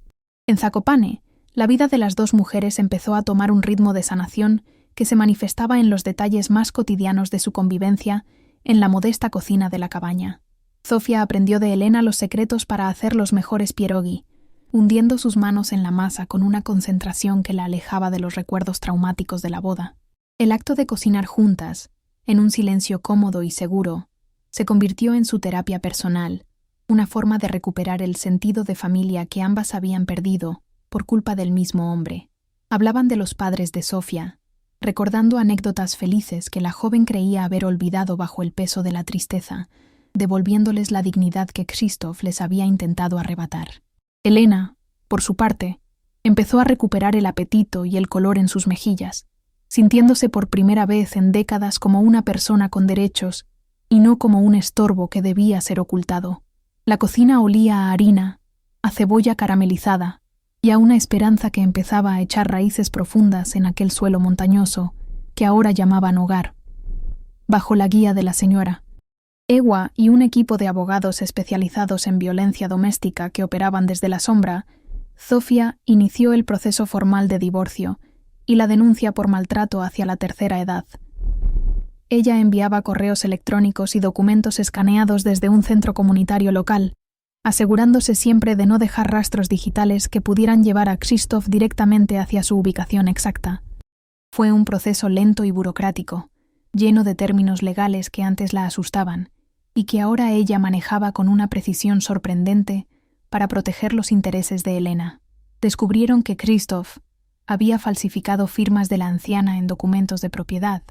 En Zakopane, la vida de las dos mujeres empezó a tomar un ritmo de sanación que se manifestaba en los detalles más cotidianos de su convivencia en la modesta cocina de la cabaña. Sofía aprendió de Elena los secretos para hacer los mejores pierogi, hundiendo sus manos en la masa con una concentración que la alejaba de los recuerdos traumáticos de la boda. El acto de cocinar juntas, en un silencio cómodo y seguro, se convirtió en su terapia personal, una forma de recuperar el sentido de familia que ambas habían perdido por culpa del mismo hombre. Hablaban de los padres de Sofía, recordando anécdotas felices que la joven creía haber olvidado bajo el peso de la tristeza, devolviéndoles la dignidad que Krzysztof les había intentado arrebatar. Elena, por su parte, empezó a recuperar el apetito y el color en sus mejillas, sintiéndose por primera vez en décadas como una persona con derechos y no como un estorbo que debía ser ocultado. La cocina olía a harina, a cebolla caramelizada y a una esperanza que empezaba a echar raíces profundas en aquel suelo montañoso que ahora llamaban hogar. Bajo la guía de la señora Ewa y un equipo de abogados especializados en violencia doméstica que operaban desde la sombra, Zofia inició el proceso formal de divorcio y la denuncia por maltrato hacia la tercera edad. Ella enviaba correos electrónicos y documentos escaneados desde un centro comunitario local, asegurándose siempre de no dejar rastros digitales que pudieran llevar a Krzysztof directamente hacia su ubicación exacta. Fue un proceso lento y burocrático, lleno de términos legales que antes la asustaban, y que ahora ella manejaba con una precisión sorprendente para proteger los intereses de Elena. Descubrieron que Krzysztof había falsificado firmas de la anciana en documentos de propiedad,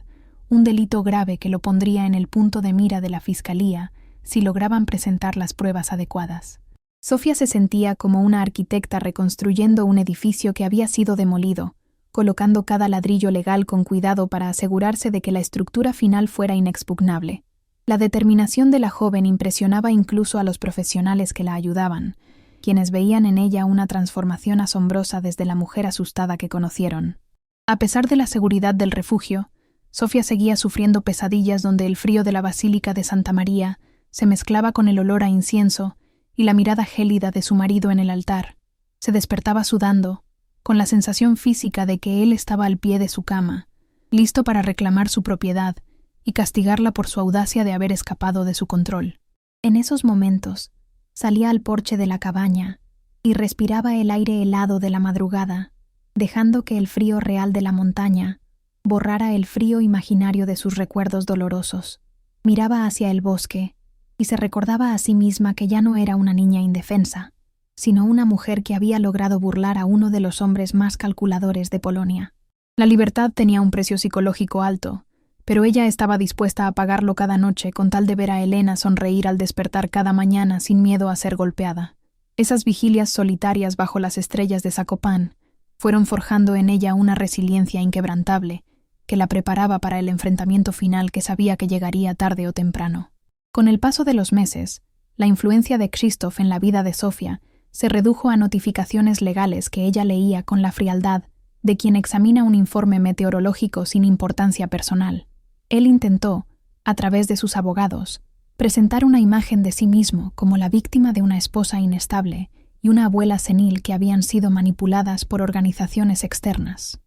un delito grave que lo pondría en el punto de mira de la fiscalía si lograban presentar las pruebas adecuadas. Zofia se sentía como una arquitecta reconstruyendo un edificio que había sido demolido, colocando cada ladrillo legal con cuidado para asegurarse de que la estructura final fuera inexpugnable. La determinación de la joven impresionaba incluso a los profesionales que la ayudaban, quienes veían en ella una transformación asombrosa desde la mujer asustada que conocieron. A pesar de la seguridad del refugio, Zofia seguía sufriendo pesadillas donde el frío de la Basílica de Santa María se mezclaba con el olor a incienso y la mirada gélida de su marido en el altar. Se despertaba sudando, con la sensación física de que él estaba al pie de su cama, listo para reclamar su propiedad y castigarla por su audacia de haber escapado de su control. En esos momentos, salía al porche de la cabaña y respiraba el aire helado de la madrugada, dejando que el frío real de la montaña borrara el frío imaginario de sus recuerdos dolorosos. Miraba hacia el bosque y se recordaba a sí misma que ya no era una niña indefensa, sino una mujer que había logrado burlar a uno de los hombres más calculadores de Polonia. La libertad tenía un precio psicológico alto, pero ella estaba dispuesta a pagarlo cada noche con tal de ver a Elena sonreír al despertar cada mañana sin miedo a ser golpeada. Esas vigilias solitarias bajo las estrellas de Zakopane fueron forjando en ella una resiliencia inquebrantable que la preparaba para el enfrentamiento final que sabía que llegaría tarde o temprano. Con el paso de los meses, la influencia de Krzysztof en la vida de Zofia se redujo a notificaciones legales que ella leía con la frialdad de quien examina un informe meteorológico sin importancia personal. Él intentó, a través de sus abogados, presentar una imagen de sí mismo como la víctima de una esposa inestable y una abuela senil que habían sido manipuladas por organizaciones externas.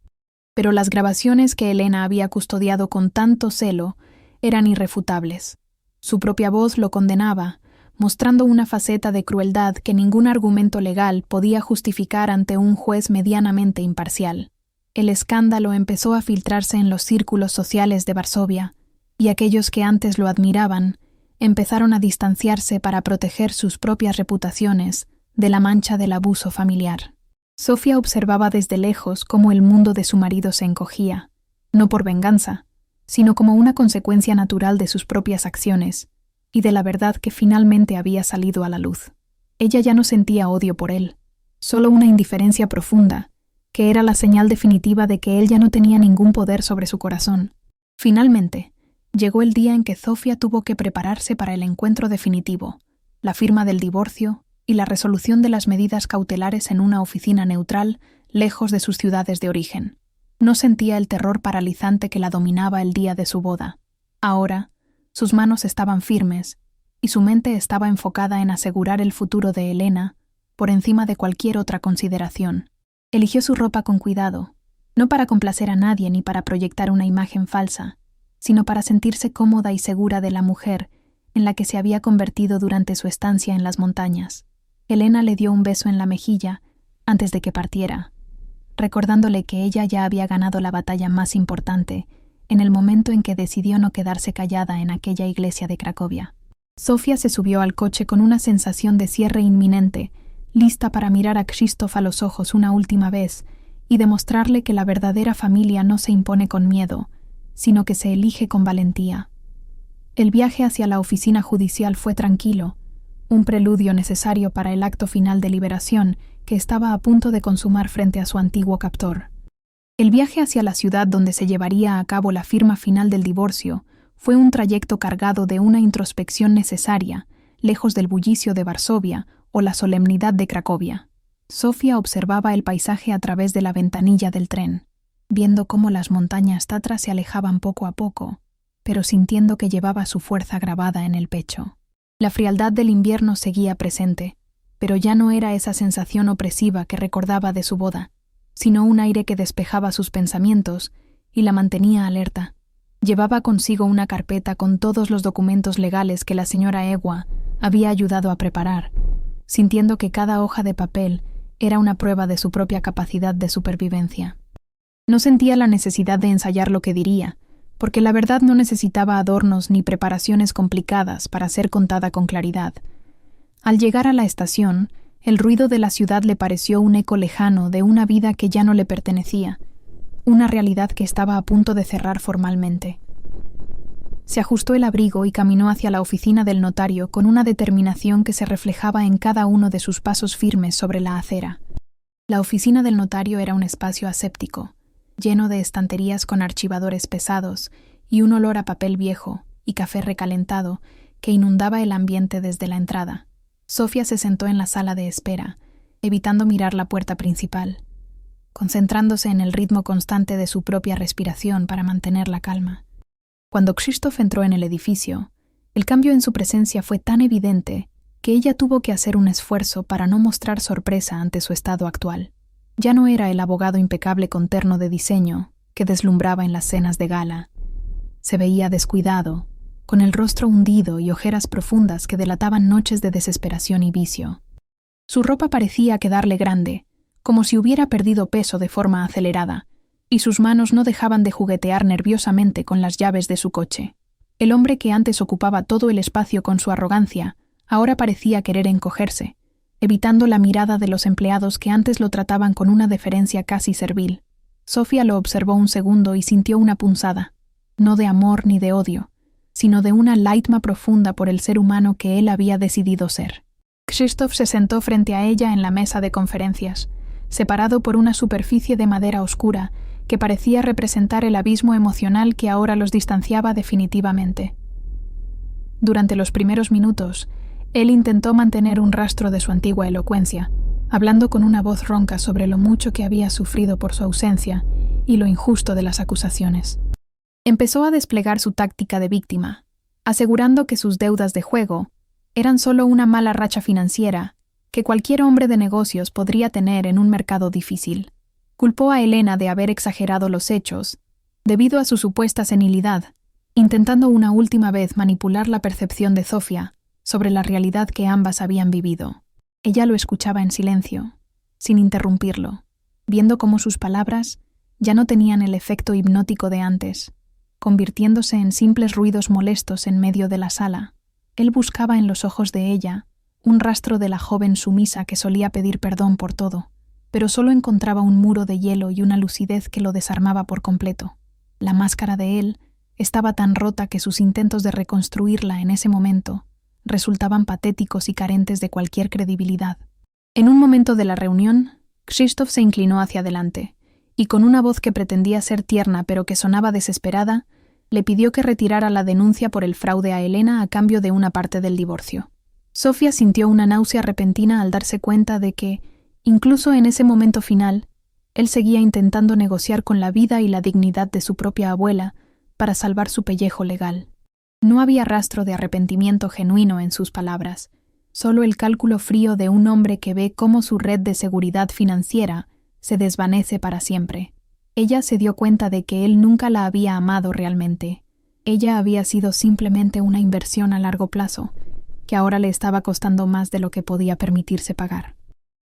Pero las grabaciones que Elena había custodiado con tanto celo eran irrefutables. Su propia voz lo condenaba, mostrando una faceta de crueldad que ningún argumento legal podía justificar ante un juez medianamente imparcial. El escándalo empezó a filtrarse en los círculos sociales de Varsovia, y aquellos que antes lo admiraban empezaron a distanciarse para proteger sus propias reputaciones de la mancha del abuso familiar. Zofia observaba desde lejos cómo el mundo de su marido se encogía, no por venganza, sino como una consecuencia natural de sus propias acciones y de la verdad que finalmente había salido a la luz. Ella ya no sentía odio por él, solo una indiferencia profunda, que era la señal definitiva de que él ya no tenía ningún poder sobre su corazón. Finalmente, llegó el día en que Zofia tuvo que prepararse para el encuentro definitivo, la firma del divorcio y la resolución de las medidas cautelares en una oficina neutral lejos de sus ciudades de origen. No sentía el terror paralizante que la dominaba el día de su boda. Ahora, sus manos estaban firmes y su mente estaba enfocada en asegurar el futuro de Elena por encima de cualquier otra consideración. Eligió su ropa con cuidado, no para complacer a nadie ni para proyectar una imagen falsa, sino para sentirse cómoda y segura de la mujer en la que se había convertido durante su estancia en las montañas. Elena le dio un beso en la mejilla antes de que partiera, recordándole que ella ya había ganado la batalla más importante en el momento en que decidió no quedarse callada en aquella iglesia de Cracovia. Zofia se subió al coche con una sensación de cierre inminente, lista para mirar a Krzysztof a los ojos una última vez y demostrarle que la verdadera familia no se impone con miedo, sino que se elige con valentía. El viaje hacia la oficina judicial fue tranquilo, un preludio necesario para el acto final de liberación que estaba a punto de consumar frente a su antiguo captor. El viaje hacia la ciudad donde se llevaría a cabo la firma final del divorcio fue un trayecto cargado de una introspección necesaria, lejos del bullicio de Varsovia o la solemnidad de Cracovia. Zofia observaba el paisaje a través de la ventanilla del tren. viendo cómo las montañas tatras se alejaban poco a poco, pero sintiendo que llevaba su fuerza grabada en el pecho. La frialdad del invierno seguía presente, pero ya no era esa sensación opresiva que recordaba de su boda, sino un aire que despejaba sus pensamientos y la mantenía alerta. Llevaba consigo una carpeta con todos los documentos legales que la señora Ewa había ayudado a preparar, sintiendo que cada hoja de papel era una prueba de su propia capacidad de supervivencia. No sentía la necesidad de ensayar lo que diría, porque la verdad no necesitaba adornos ni preparaciones complicadas para ser contada con claridad. Al llegar a la estación, el ruido de la ciudad le pareció un eco lejano de una vida que ya no le pertenecía, una realidad que estaba a punto de cerrar formalmente. Se ajustó el abrigo y caminó hacia la oficina del notario con una determinación que se reflejaba en cada uno de sus pasos firmes sobre la acera. La oficina del notario era un espacio aséptico, lleno de estanterías con archivadores pesados y un olor a papel viejo y café recalentado que inundaba el ambiente desde la entrada. Sofía se sentó en la sala de espera, evitando mirar la puerta principal, concentrándose en el ritmo constante de su propia respiración para mantener la calma. Cuando Krzysztof entró en el edificio, el cambio en su presencia fue tan evidente que ella tuvo que hacer un esfuerzo para no mostrar sorpresa ante su estado actual. Ya no era el abogado impecable con terno de diseño que deslumbraba en las cenas de gala. Se veía descuidado, con el rostro hundido y ojeras profundas que delataban noches de desesperación y vicio. Su ropa parecía quedarle grande, como si hubiera perdido peso de forma acelerada, y sus manos no dejaban de juguetear nerviosamente con las llaves de su coche. El hombre que antes ocupaba todo el espacio con su arrogancia, ahora parecía querer encogerse, evitando la mirada de los empleados que antes lo trataban con una deferencia casi servil. Sofía lo observó un segundo y sintió una punzada, no de amor ni de odio, sino de una lástima profunda por el ser humano que él había decidido ser. Krzysztof se sentó frente a ella en la mesa de conferencias, separado por una superficie de madera oscura que parecía representar el abismo emocional que ahora los distanciaba definitivamente. Durante los primeros minutos, él intentó mantener un rastro de su antigua elocuencia, hablando con una voz ronca sobre lo mucho que había sufrido por su ausencia y lo injusto de las acusaciones. Empezó a desplegar su táctica de víctima, asegurando que sus deudas de juego eran solo una mala racha financiera que cualquier hombre de negocios podría tener en un mercado difícil. Culpó a Elena de haber exagerado los hechos, debido a su supuesta senilidad, intentando una última vez manipular la percepción de Sofía sobre la realidad que ambas habían vivido. Ella lo escuchaba en silencio, sin interrumpirlo, viendo cómo sus palabras ya no tenían el efecto hipnótico de antes, convirtiéndose en simples ruidos molestos en medio de la sala. Él buscaba en los ojos de ella un rastro de la joven sumisa que solía pedir perdón por todo, pero solo encontraba un muro de hielo y una lucidez que lo desarmaba por completo. La máscara de él estaba tan rota que sus intentos de reconstruirla en ese momento resultaban patéticos y carentes de cualquier credibilidad. En un momento de la reunión, Krzysztof se inclinó hacia adelante, y con una voz que pretendía ser tierna pero que sonaba desesperada, le pidió que retirara la denuncia por el fraude a Elena a cambio de una parte del divorcio. Sofía sintió una náusea repentina al darse cuenta de que, incluso en ese momento final, él seguía intentando negociar con la vida y la dignidad de su propia abuela para salvar su pellejo legal. No había rastro de arrepentimiento genuino en sus palabras, solo el cálculo frío de un hombre que ve cómo su red de seguridad financiera se desvanece para siempre. Ella se dio cuenta de que él nunca la había amado realmente. Ella había sido simplemente una inversión a largo plazo, que ahora le estaba costando más de lo que podía permitirse pagar.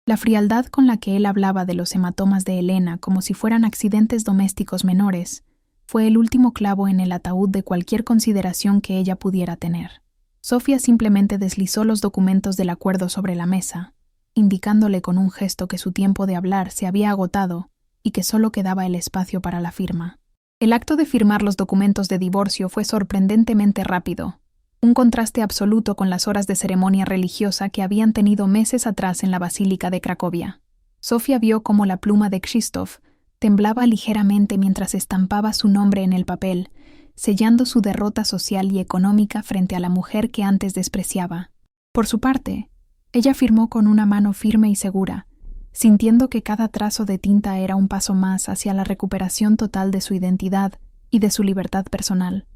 La frialdad con la que él hablaba de los hematomas de Elena como si fueran accidentes domésticos menores fue el último clavo en el ataúd de cualquier consideración que ella pudiera tener. Sofía simplemente deslizó los documentos del acuerdo sobre la mesa, indicándole con un gesto que su tiempo de hablar se había agotado y que solo quedaba el espacio para la firma. El acto de firmar los documentos de divorcio fue sorprendentemente rápido, un contraste absoluto con las horas de ceremonia religiosa que habían tenido meses atrás en la Basílica de Cracovia. Sofía vio cómo la pluma de Krzysztof temblaba ligeramente mientras estampaba su nombre en el papel, sellando su derrota social y económica frente a la mujer que antes despreciaba. Por su parte, ella firmó con una mano firme y segura, sintiendo que cada trazo de tinta era un paso más hacia la recuperación total de su identidad y de su libertad personal.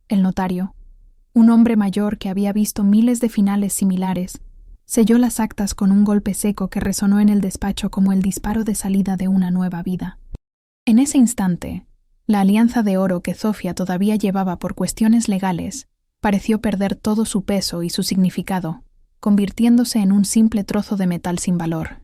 El notario, un hombre mayor que había visto miles de finales similares, selló las actas con un golpe seco que resonó en el despacho como el disparo de salida de una nueva vida. En ese instante, la alianza de oro que Zofia todavía llevaba por cuestiones legales pareció perder todo su peso y su significado, convirtiéndose en un simple trozo de metal sin valor.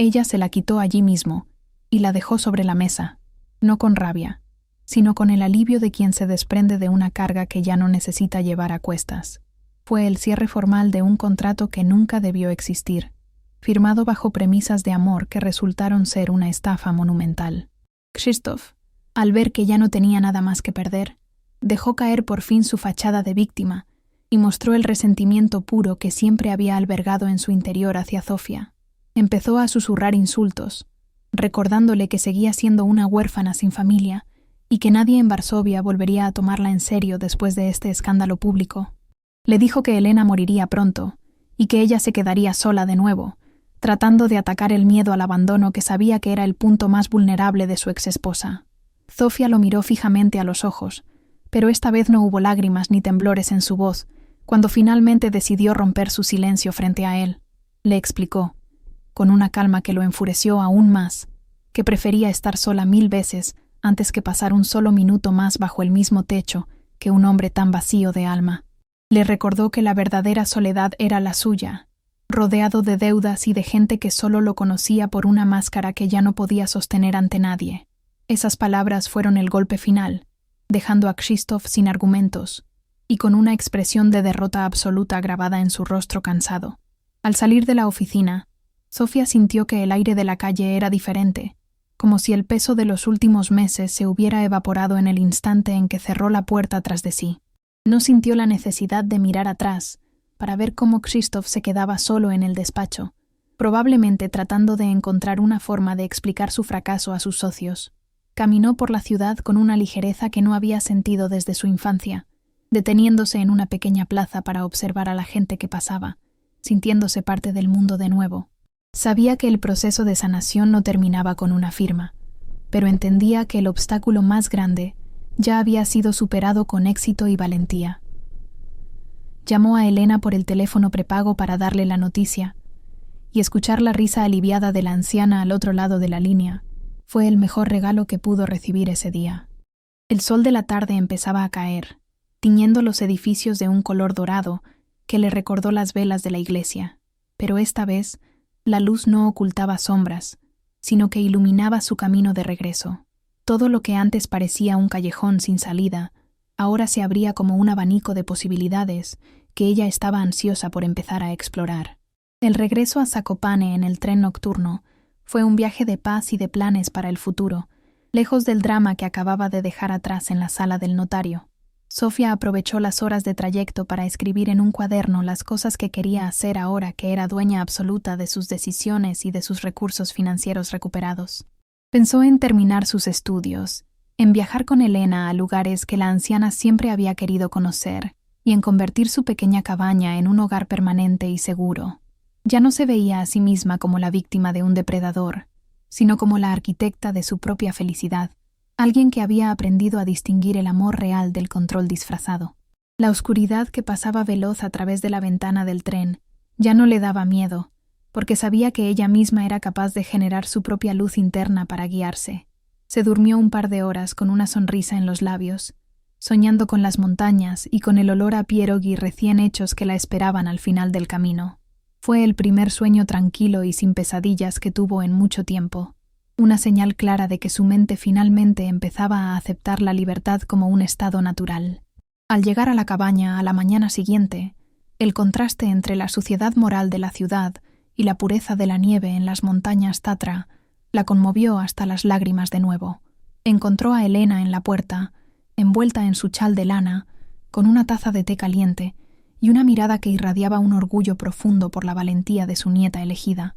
Ella se la quitó allí mismo y la dejó sobre la mesa, no con rabia, sino con el alivio de quien se desprende de una carga que ya no necesita llevar a cuestas. Fue el cierre formal de un contrato que nunca debió existir, firmado bajo premisas de amor que resultaron ser una estafa monumental. Krzysztof, al ver que ya no tenía nada más que perder, dejó caer por fin su fachada de víctima y mostró el resentimiento puro que siempre había albergado en su interior hacia Zofia. Empezó a susurrar insultos, recordándole que seguía siendo una huérfana sin familia y que nadie en Varsovia volvería a tomarla en serio después de este escándalo público. Le dijo que Elena moriría pronto y que ella se quedaría sola de nuevo, tratando de atacar el miedo al abandono que sabía que era el punto más vulnerable de su exesposa. Zofia lo miró fijamente a los ojos, pero esta vez no hubo lágrimas ni temblores en su voz, cuando finalmente decidió romper su silencio frente a él. Le explicó, con una calma que lo enfureció aún más, que prefería estar sola 1000 veces antes que pasar un solo minuto más bajo el mismo techo que un hombre tan vacío de alma. Le recordó que la verdadera soledad era la suya, rodeado de deudas y de gente que solo lo conocía por una máscara que ya no podía sostener ante nadie. Esas palabras fueron el golpe final, dejando a Krzysztof sin argumentos y con una expresión de derrota absoluta grabada en su rostro cansado. Al salir de la oficina, Zofia sintió que el aire de la calle era diferente, como si el peso de los últimos meses se hubiera evaporado en el instante en que cerró la puerta tras de sí. No sintió la necesidad de mirar atrás para ver cómo Krzysztof se quedaba solo en el despacho, probablemente tratando de encontrar una forma de explicar su fracaso a sus socios. Caminó por la ciudad con una ligereza que no había sentido desde su infancia, deteniéndose en una pequeña plaza para observar a la gente que pasaba, sintiéndose parte del mundo de nuevo. Sabía que el proceso de sanación no terminaba con una firma, pero entendía que el obstáculo más grande ya había sido superado con éxito y valentía. Llamó a Elena por el teléfono prepago para darle la noticia, y escuchar la risa aliviada de la anciana al otro lado de la línea fue el mejor regalo que pudo recibir ese día. El sol de la tarde empezaba a caer, tiñendo los edificios de un color dorado que le recordó las velas de la iglesia, pero esta vez la luz no ocultaba sombras, sino que iluminaba su camino de regreso. Todo lo que antes parecía un callejón sin salida, ahora se abría como un abanico de posibilidades que ella estaba ansiosa por empezar a explorar. El regreso a Zakopane en el tren nocturno fue un viaje de paz y de planes para el futuro, lejos del drama que acababa de dejar atrás en la sala del notario. Zofia aprovechó las horas de trayecto para escribir en un cuaderno las cosas que quería hacer ahora que era dueña absoluta de sus decisiones y de sus recursos financieros recuperados. Pensó en terminar sus estudios, en viajar con Elena a lugares que la anciana siempre había querido conocer y en convertir su pequeña cabaña en un hogar permanente y seguro. Ya no se veía a sí misma como la víctima de un depredador, sino como la arquitecta de su propia felicidad, alguien que había aprendido a distinguir el amor real del control disfrazado. La oscuridad que pasaba veloz a través de la ventana del tren ya no le daba miedo, porque sabía que ella misma era capaz de generar su propia luz interna para guiarse. Se durmió un par de horas con una sonrisa en los labios, soñando con las montañas y con el olor a pierogi recién hechos que la esperaban al final del camino. Fue el primer sueño tranquilo y sin pesadillas que tuvo en mucho tiempo, una señal clara de que su mente finalmente empezaba a aceptar la libertad como un estado natural. Al llegar a la cabaña a la mañana siguiente, el contraste entre la suciedad moral de la ciudad y la pureza de la nieve en las montañas Tatra la conmovió hasta las lágrimas de nuevo. Encontró a Elena en la puerta, envuelta en su chal de lana, con una taza de té caliente y una mirada que irradiaba un orgullo profundo por la valentía de su nieta elegida.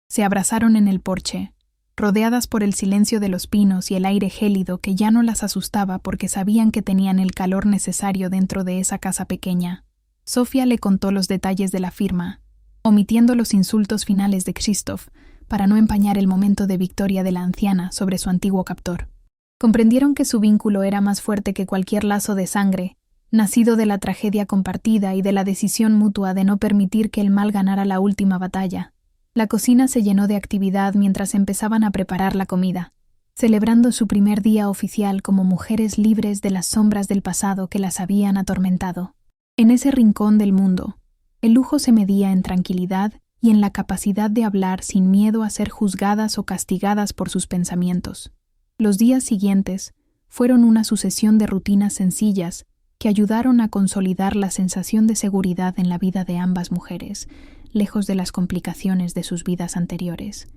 Se abrazaron en el porche, rodeadas por el silencio de los pinos y el aire gélido que ya no las asustaba porque sabían que tenían el calor necesario dentro de esa casa pequeña. Zofia le contó los detalles de la firma, omitiendo los insultos finales de Krzysztof, para no empañar el momento de victoria de la anciana sobre su antiguo captor. Comprendieron que su vínculo era más fuerte que cualquier lazo de sangre, nacido de la tragedia compartida y de la decisión mutua de no permitir que el mal ganara la última batalla. La cocina se llenó de actividad mientras empezaban a preparar la comida, celebrando su primer día oficial como mujeres libres de las sombras del pasado que las habían atormentado. En ese rincón del mundo, el lujo se medía en tranquilidad y en la capacidad de hablar sin miedo a ser juzgadas o castigadas por sus pensamientos. Los días siguientes fueron una sucesión de rutinas sencillas que ayudaron a consolidar la sensación de seguridad en la vida de ambas mujeres, lejos de las complicaciones de sus vidas anteriores.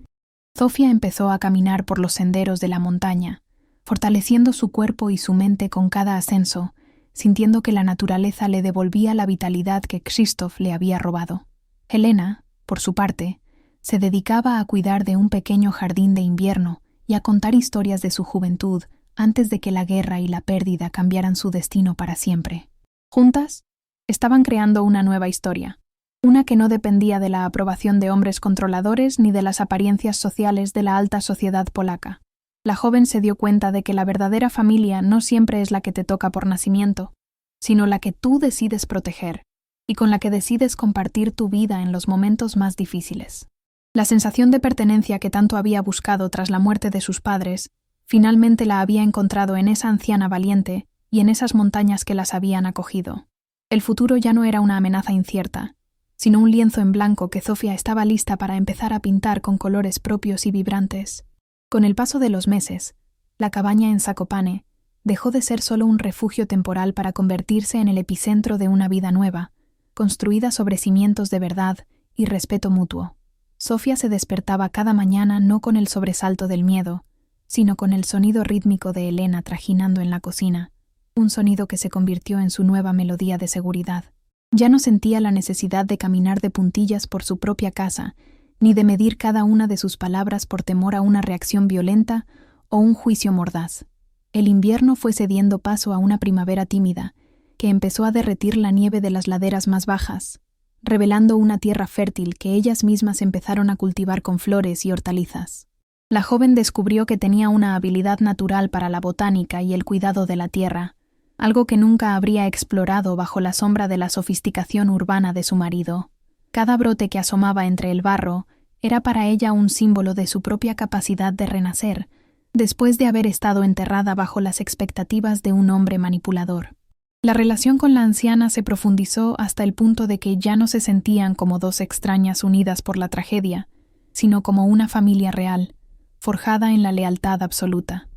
Zofia empezó a caminar por los senderos de la montaña, fortaleciendo su cuerpo y su mente con cada ascenso, sintiendo que la naturaleza le devolvía la vitalidad que Krzysztof le había robado. Helena, por su parte, se dedicaba a cuidar de un pequeño jardín de invierno y a contar historias de su juventud antes de que la guerra y la pérdida cambiaran su destino para siempre. Juntas, estaban creando una nueva historia, una que no dependía de la aprobación de hombres controladores ni de las apariencias sociales de la alta sociedad polaca. La joven se dio cuenta de que la verdadera familia no siempre es la que te toca por nacimiento, sino la que tú decides proteger y con la que decides compartir tu vida en los momentos más difíciles. La sensación de pertenencia que tanto había buscado tras la muerte de sus padres, finalmente la había encontrado en esa anciana valiente y en esas montañas que las habían acogido. El futuro ya no era una amenaza incierta, sino un lienzo en blanco que Zofia estaba lista para empezar a pintar con colores propios y vibrantes. Con el paso de los meses, la cabaña en Zakopane dejó de ser solo un refugio temporal para convertirse en el epicentro de una vida nueva, construida sobre cimientos de verdad y respeto mutuo. Zofia se despertaba cada mañana no con el sobresalto del miedo, sino con el sonido rítmico de Helena trajinando en la cocina, un sonido que se convirtió en su nueva melodía de seguridad. Ya no sentía la necesidad de caminar de puntillas por su propia casa, ni de medir cada una de sus palabras por temor a una reacción violenta o un juicio mordaz. El invierno fue cediendo paso a una primavera tímida, que empezó a derretir la nieve de las laderas más bajas, revelando una tierra fértil que ellas mismas empezaron a cultivar con flores y hortalizas. La joven descubrió que tenía una habilidad natural para la botánica y el cuidado de la tierra, algo que nunca habría explorado bajo la sombra de la sofisticación urbana de su marido. Cada brote que asomaba entre el barro era para ella un símbolo de su propia capacidad de renacer, después de haber estado enterrada bajo las expectativas de un hombre manipulador. La relación con la anciana se profundizó hasta el punto de que ya no se sentían como dos extrañas unidas por la tragedia, sino como una familia real, forjada en la lealtad absoluta.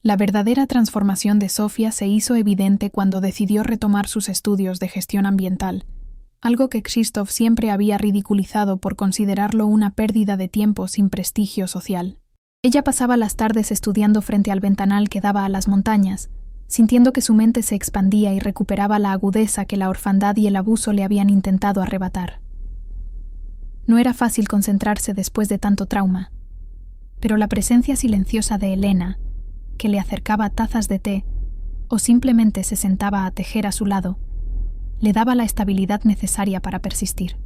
La verdadera transformación de Zofia se hizo evidente cuando decidió retomar sus estudios de gestión ambiental, algo que Krzysztof siempre había ridiculizado por considerarlo una pérdida de tiempo sin prestigio social. Ella pasaba las tardes estudiando frente al ventanal que daba a las montañas, sintiendo que su mente se expandía y recuperaba la agudeza que la orfandad y el abuso le habían intentado arrebatar. No era fácil concentrarse después de tanto trauma, pero la presencia silenciosa de Helena, que le acercaba tazas de té o simplemente se sentaba a tejer a su lado, le daba la estabilidad necesaria para persistir.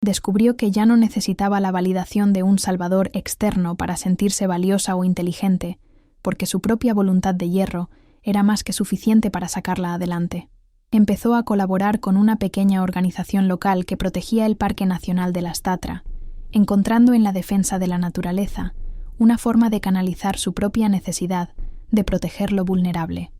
Descubrió que ya no necesitaba la validación de un salvador externo para sentirse valiosa o inteligente, porque su propia voluntad de hierro era más que suficiente para sacarla adelante. Empezó a colaborar con una pequeña organización local que protegía el Parque Nacional de las Tatra, encontrando en la defensa de la naturaleza una forma de canalizar su propia necesidad de proteger lo vulnerable.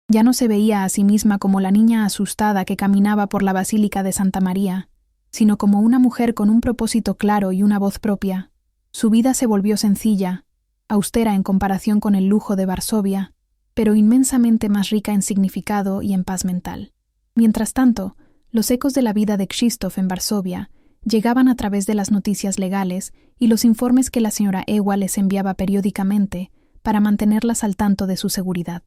Ya no se veía a sí misma como la niña asustada que caminaba por la Basílica de Santa María, sino como una mujer con un propósito claro y una voz propia. Su vida se volvió sencilla, austera en comparación con el lujo de Varsovia, pero inmensamente más rica en significado y en paz mental. Mientras tanto, los ecos de la vida de Krzysztof en Varsovia llegaban a través de las noticias legales y los informes que la señora Ewa les enviaba periódicamente para mantenerlas al tanto de su seguridad.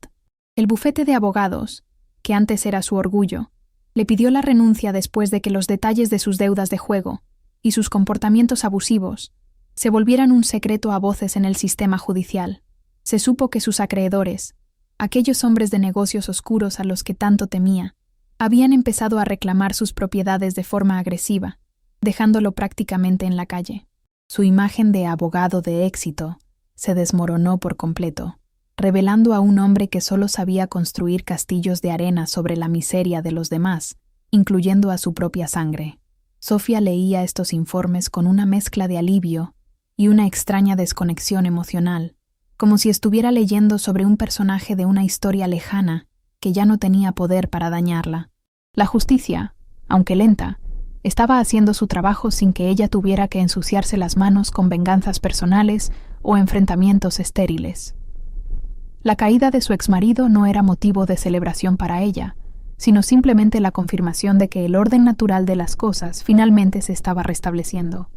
El bufete de abogados, que antes era su orgullo, le pidió la renuncia después de que los detalles de sus deudas de juego y sus comportamientos abusivos se volvieran un secreto a voces en el sistema judicial. Se supo que sus acreedores, aquellos hombres de negocios oscuros a los que tanto temía, habían empezado a reclamar sus propiedades de forma agresiva, dejándolo prácticamente en la calle. Su imagen de abogado de éxito se desmoronó por completo, revelando a un hombre que solo sabía construir castillos de arena sobre la miseria de los demás, incluyendo a su propia sangre. Sofía leía estos informes con una mezcla de alivio y una extraña desconexión emocional, como si estuviera leyendo sobre un personaje de una historia lejana que ya no tenía poder para dañarla. La justicia, aunque lenta, estaba haciendo su trabajo sin que ella tuviera que ensuciarse las manos con venganzas personales o enfrentamientos estériles. La caída de su exmarido no era motivo de celebración para ella, sino simplemente la confirmación de que el orden natural de las cosas finalmente se estaba restableciendo.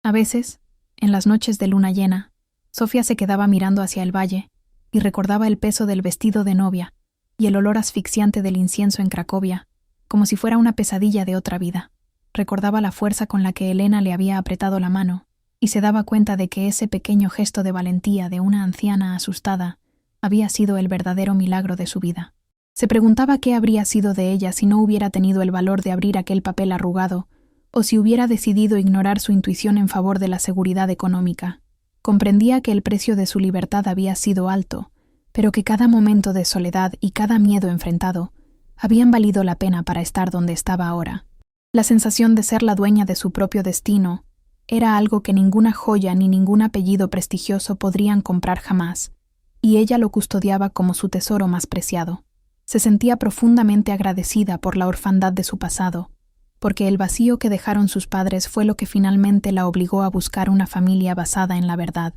A veces, en las noches de luna llena, Sofía se quedaba mirando hacia el valle y recordaba el peso del vestido de novia y el olor asfixiante del incienso en Cracovia, como si fuera una pesadilla de otra vida. Recordaba la fuerza con la que Elena le había apretado la mano y se daba cuenta de que ese pequeño gesto de valentía de una anciana asustada había sido el verdadero milagro de su vida. Se preguntaba qué habría sido de ella si no hubiera tenido el valor de abrir aquel papel arrugado o si hubiera decidido ignorar su intuición en favor de la seguridad económica. Comprendía que el precio de su libertad había sido alto, pero que cada momento de soledad y cada miedo enfrentado habían valido la pena para estar donde estaba ahora. La sensación de ser la dueña de su propio destino era algo que ninguna joya ni ningún apellido prestigioso podrían comprar jamás, y ella lo custodiaba como su tesoro más preciado. Se sentía profundamente agradecida por la orfandad de su pasado, porque el vacío que dejaron sus padres fue lo que finalmente la obligó a buscar una familia basada en la verdad.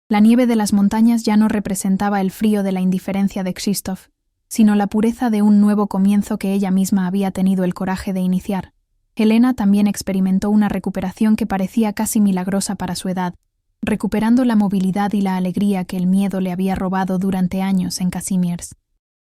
La nieve de las montañas ya no representaba el frío de la indiferencia de Krzysztof, sino la pureza de un nuevo comienzo que ella misma había tenido el coraje de iniciar. Helena también experimentó una recuperación que parecía casi milagrosa para su edad, recuperando la movilidad y la alegría que el miedo le había robado durante años en Kazimierz.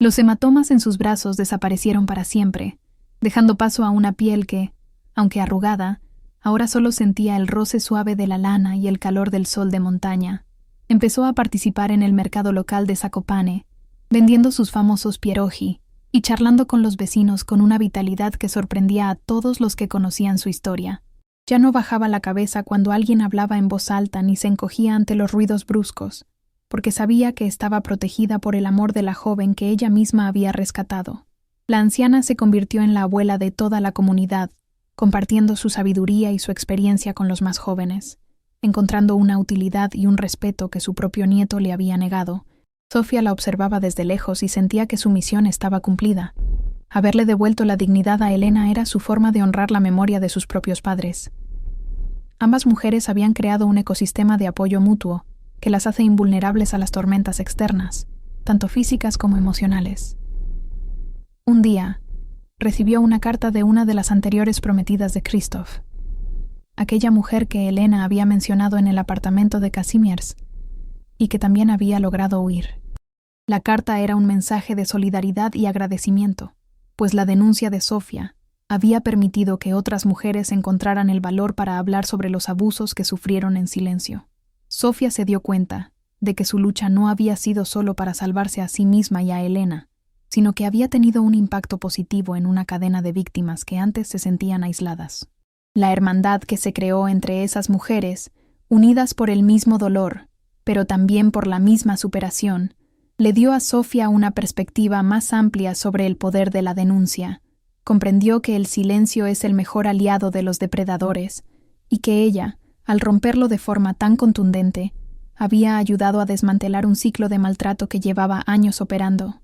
Los hematomas en sus brazos desaparecieron para siempre, dejando paso a una piel que, aunque arrugada, ahora solo sentía el roce suave de la lana y el calor del sol de montaña. Empezó a participar en el mercado local de Zakopane, vendiendo sus famosos pierogi y charlando con los vecinos con una vitalidad que sorprendía a todos los que conocían su historia. Ya no bajaba la cabeza cuando alguien hablaba en voz alta ni se encogía ante los ruidos bruscos, porque sabía que estaba protegida por el amor de la joven que ella misma había rescatado. La anciana se convirtió en la abuela de toda la comunidad, compartiendo su sabiduría y su experiencia con los más jóvenes, encontrando una utilidad y un respeto que su propio nieto le había negado. Sofía la observaba desde lejos y sentía que su misión estaba cumplida. Haberle devuelto la dignidad a Elena era su forma de honrar la memoria de sus propios padres. Ambas mujeres habían creado un ecosistema de apoyo mutuo que las hace invulnerables a las tormentas externas, tanto físicas como emocionales. Un día, recibió una carta de una de las anteriores prometidas de Krzysztof, aquella mujer que Elena había mencionado en el apartamento de Kazimierz y que también había logrado huir. La carta era un mensaje de solidaridad y agradecimiento, pues la denuncia de Sofía había permitido que otras mujeres encontraran el valor para hablar sobre los abusos que sufrieron en silencio. Sofía se dio cuenta de que su lucha no había sido solo para salvarse a sí misma y a Elena, sino que había tenido un impacto positivo en una cadena de víctimas que antes se sentían aisladas. La hermandad que se creó entre esas mujeres, unidas por el mismo dolor, pero también por la misma superación, le dio a Sofía una perspectiva más amplia sobre el poder de la denuncia. Comprendió que el silencio es el mejor aliado de los depredadores y que ella, al romperlo de forma tan contundente, había ayudado a desmantelar un ciclo de maltrato que llevaba años operando.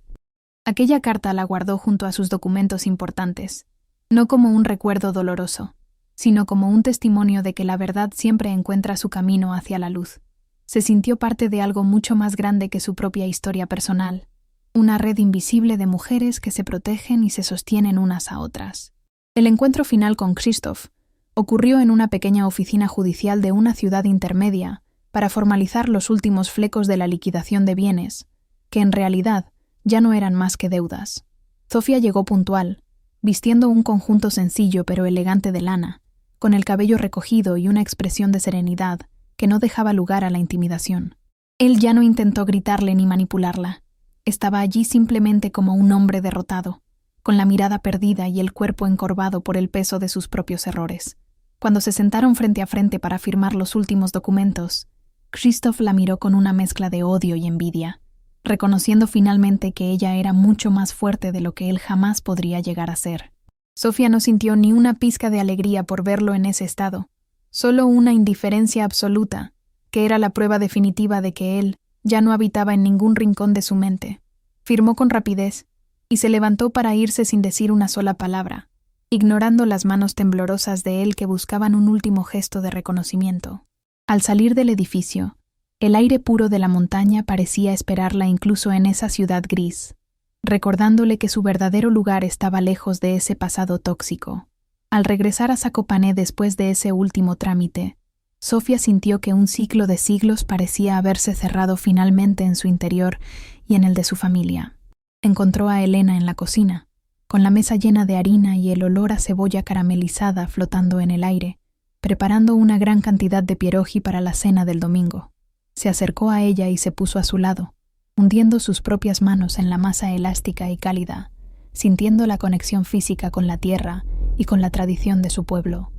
Aquella carta la guardó junto a sus documentos importantes, no como un recuerdo doloroso, sino como un testimonio de que la verdad siempre encuentra su camino hacia la luz. Se sintió parte de algo mucho más grande que su propia historia personal, una red invisible de mujeres que se protegen y se sostienen unas a otras. El encuentro final con Krzysztof ocurrió en una pequeña oficina judicial de una ciudad intermedia para formalizar los últimos flecos de la liquidación de bienes, que en realidad ya no eran más que deudas. Sofía llegó puntual, vistiendo un conjunto sencillo pero elegante de lana, con el cabello recogido y una expresión de serenidad que no dejaba lugar a la intimidación. Él ya no intentó gritarle ni manipularla. Estaba allí simplemente como un hombre derrotado, con la mirada perdida y el cuerpo encorvado por el peso de sus propios errores. Cuando se sentaron frente a frente para firmar los últimos documentos, Christoph la miró con una mezcla de odio y envidia, reconociendo finalmente que ella era mucho más fuerte de lo que él jamás podría llegar a ser. Sofía no sintió ni una pizca de alegría por verlo en ese estado, solo una indiferencia absoluta, que era la prueba definitiva de que él ya no habitaba en ningún rincón de su mente. Firmó con rapidez y se levantó para irse sin decir una sola palabra, ignorando las manos temblorosas de él que buscaban un último gesto de reconocimiento. Al salir del edificio, el aire puro de la montaña parecía esperarla incluso en esa ciudad gris, recordándole que su verdadero lugar estaba lejos de ese pasado tóxico. Al regresar a Zakopane después de ese último trámite, Sofía sintió que un ciclo de siglos parecía haberse cerrado finalmente en su interior y en el de su familia. Encontró a Elena en la cocina, con la mesa llena de harina y el olor a cebolla caramelizada flotando en el aire, preparando una gran cantidad de pierogi para la cena del domingo. Se acercó a ella y se puso a su lado, hundiendo sus propias manos en la masa elástica y cálida, sintiendo la conexión física con la tierra y con la tradición de su pueblo.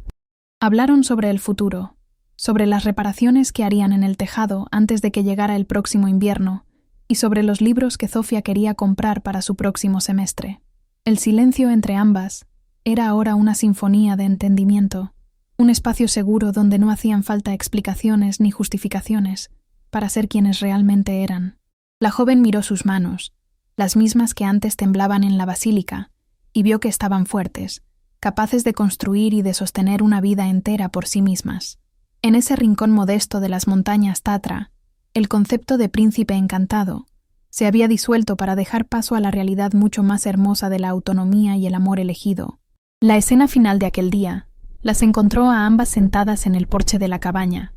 Hablaron sobre el futuro, sobre las reparaciones que harían en el tejado antes de que llegara el próximo invierno y sobre los libros que Sofía quería comprar para su próximo semestre. El silencio entre ambas era ahora una sinfonía de entendimiento, un espacio seguro donde no hacían falta explicaciones ni justificaciones para ser quienes realmente eran. La joven miró sus manos, las mismas que antes temblaban en la basílica, y vio que estaban fuertes, capaces de construir y de sostener una vida entera por sí mismas. En ese rincón modesto de las montañas Tatra, el concepto de príncipe encantado se había disuelto para dejar paso a la realidad mucho más hermosa de la autonomía y el amor elegido. La escena final de aquel día las encontró a ambas sentadas en el porche de la cabaña,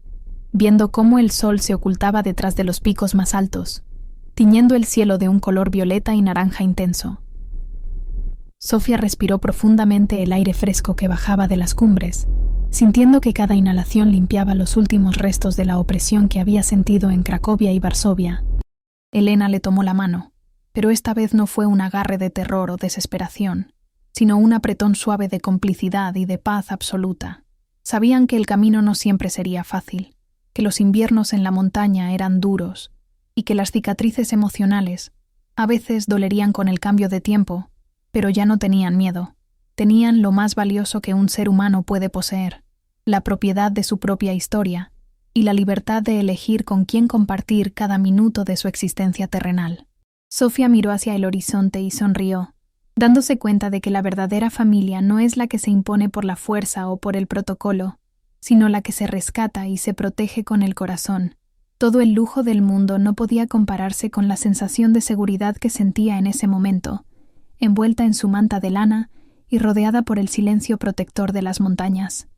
viendo cómo el sol se ocultaba detrás de los picos más altos, tiñendo el cielo de un color violeta y naranja intenso. Sofía respiró profundamente el aire fresco que bajaba de las cumbres, sintiendo que cada inhalación limpiaba los últimos restos de la opresión que había sentido en Cracovia y Varsovia. Elena le tomó la mano, pero esta vez no fue un agarre de terror o desesperación, sino un apretón suave de complicidad y de paz absoluta. Sabían que el camino no siempre sería fácil, que los inviernos en la montaña eran duros y que las cicatrices emocionales a veces dolerían con el cambio de tiempo, pero ya no tenían miedo. Tenían lo más valioso que un ser humano puede poseer, la propiedad de su propia historia y la libertad de elegir con quién compartir cada minuto de su existencia terrenal. Sofía miró hacia el horizonte y sonrió, dándose cuenta de que la verdadera familia no es la que se impone por la fuerza o por el protocolo, sino la que se rescata y se protege con el corazón. Todo el lujo del mundo no podía compararse con la sensación de seguridad que sentía en ese momento, envuelta en su manta de lana y rodeada por el silencio protector de las montañas.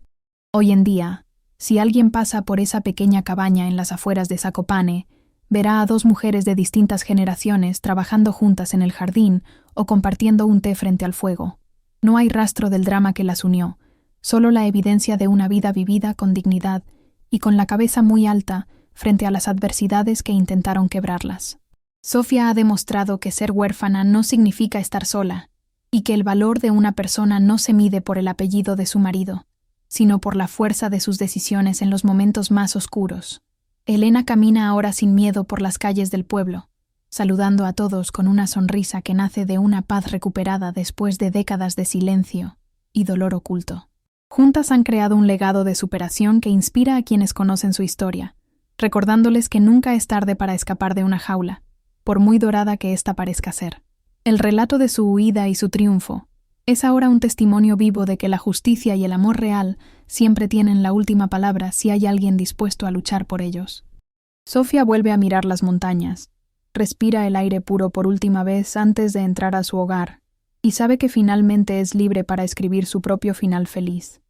Hoy en día, si alguien pasa por esa pequeña cabaña en las afueras de Zakopane, verá a dos mujeres de distintas generaciones trabajando juntas en el jardín o compartiendo un té frente al fuego. No hay rastro del drama que las unió, solo la evidencia de una vida vivida con dignidad y con la cabeza muy alta frente a las adversidades que intentaron quebrarlas. Sofía ha demostrado que ser huérfana no significa estar sola, y que el valor de una persona no se mide por el apellido de su marido, sino por la fuerza de sus decisiones en los momentos más oscuros. Elena camina ahora sin miedo por las calles del pueblo, saludando a todos con una sonrisa que nace de una paz recuperada después de décadas de silencio y dolor oculto. Juntas han creado un legado de superación que inspira a quienes conocen su historia, recordándoles que nunca es tarde para escapar de una jaula, por muy dorada que ésta parezca ser. El relato de su huida y su triunfo es ahora un testimonio vivo de que la justicia y el amor real siempre tienen la última palabra si hay alguien dispuesto a luchar por ellos. Sofía vuelve a mirar las montañas, respira el aire puro por última vez antes de entrar a su hogar, y sabe que finalmente es libre para escribir su propio final feliz.